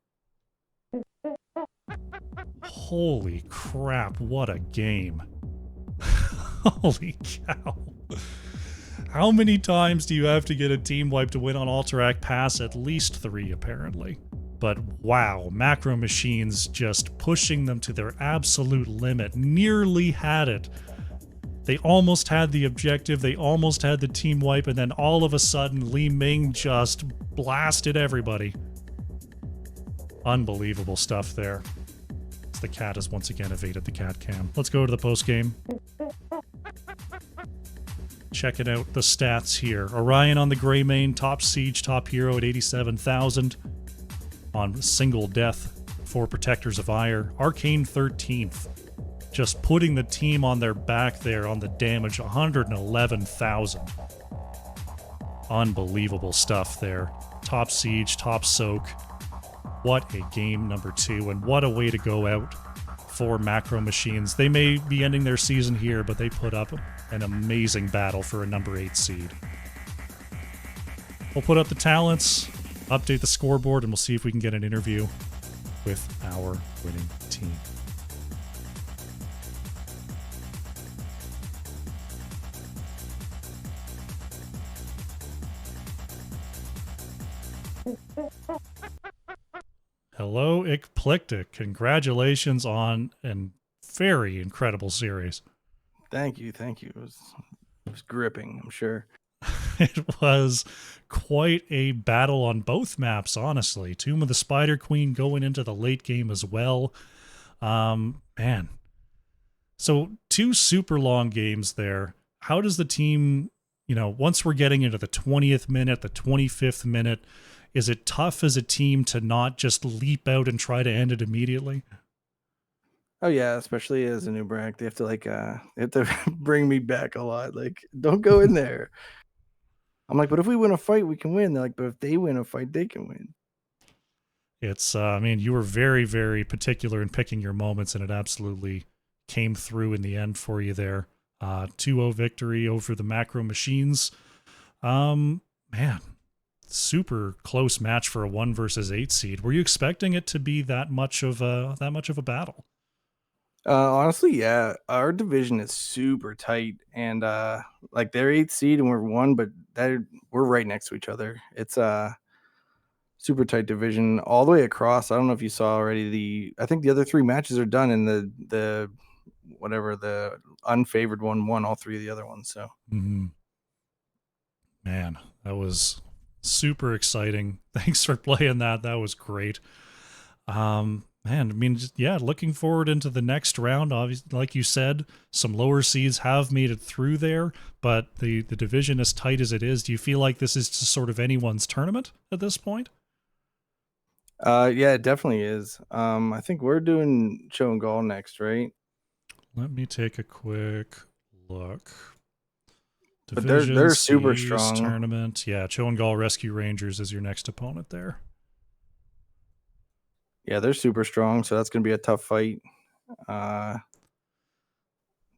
A: Holy crap, what a game. Holy cow. How many times do you have to get a team wipe to win on Alterac Pass? At least 3, apparently. But wow, Macro Machines just pushing them to their absolute limit. Nearly had it. They almost had the objective, they almost had the team wipe, and then all of a sudden, Li Ming just blasted everybody. Unbelievable stuff there. The cat has once again evaded the cat cam. Let's go to the post game. Checking out the stats here. Orion on the Grey Mane, top siege, top hero at 87,000 on single death for Protectors of Aiur. Arcane 13th, just putting the team on their back there on the damage, 111,000. Unbelievable stuff there. Top siege, top soak. What a game number 2, and what a way to go out for Macro Machines. They may be ending their season here, but they put up an amazing battle for a number 8 seed. We'll put up the talents, update the scoreboard, and we'll see if we can get an interview with our winning team. Hello, Eclectic. Congratulations on a very incredible series.
C: Thank you, thank you. It was gripping, I'm sure.
A: It was quite a battle on both maps, honestly. Tomb of the Spider Queen going into the late game as well. Man. So 2 super long games there. How does the team, once we're getting into the 20th minute, the 25th minute, is it tough as a team to not just leap out and try to end it immediately?
C: Oh yeah, especially as a new Brack, they have to they have to bring me back a lot. Like, don't go in there. I'm like, but if we win a fight, we can win. They're like, but if they win a fight, they can win.
A: It's, you were very, very particular in picking your moments, and it absolutely came through in the end for you there. 2-0 victory over the Macro Machines. Man. Super close match for a 1 versus 8 seed. Were you expecting it to be that much of a battle?
C: Honestly, yeah. Our division is super tight, and they're 8th seed and we're 1, but we're right next to each other. It's a super tight division all the way across. I don't know if you saw already. I think the other 3 matches are done, and the unfavored one won all 3 of the other ones. So,
A: man, that was super exciting. Thanks for playing that. That was great. Looking forward into the next round. Obviously, like you said, some lower seeds have made it through there, but the division as tight as it is, do you feel like this is just sort of anyone's tournament at this point?
C: Yeah, it definitely is. I think we're doing Show and Gall next, right?
A: Let me take a quick look.
C: But they're super
A: Seas
C: strong.
A: Tournament. Yeah, Cho'Gahl Rescue Rangers is your next opponent there.
C: Yeah, they're super strong, so that's going to be a tough fight.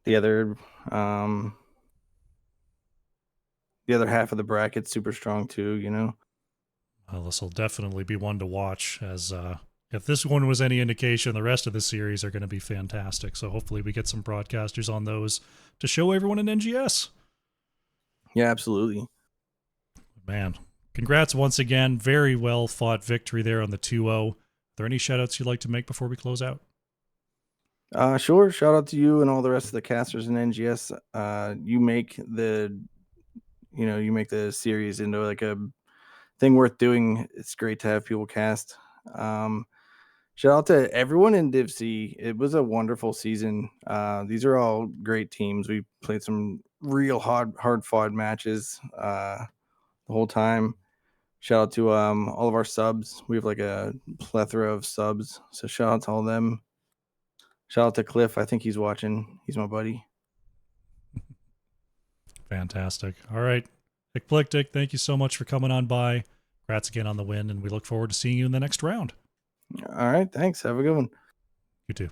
C: the other um the other half of the bracket's super strong too, you know.
A: Well, this will definitely be one to watch, as if this one was any indication, the rest of the series are going to be fantastic. So hopefully we get some broadcasters on those to show everyone in NGS.
C: Yeah, absolutely.
A: Man, congrats once again. Very well fought victory there on the 2-0. Are there any shoutouts you'd like to make before we close out?
C: Sure. Shout out to you and all the rest of the casters in NGS. You make you make the series into like a thing worth doing. It's great to have people cast. Um, Shout out to everyone in Div C. It was a wonderful season. These are all great teams. We played some real hard fought matches the whole time. Shout out to all of our subs. We have like a plethora of subs. So shout out to all of them. Shout out to Cliff. I think he's watching. He's my buddy.
A: Fantastic. All right. Eclectic, thank you so much for coming on by. Congrats again on the win, and we look forward to seeing you in the next round.
C: All right. Thanks. Have a good one.
A: You too.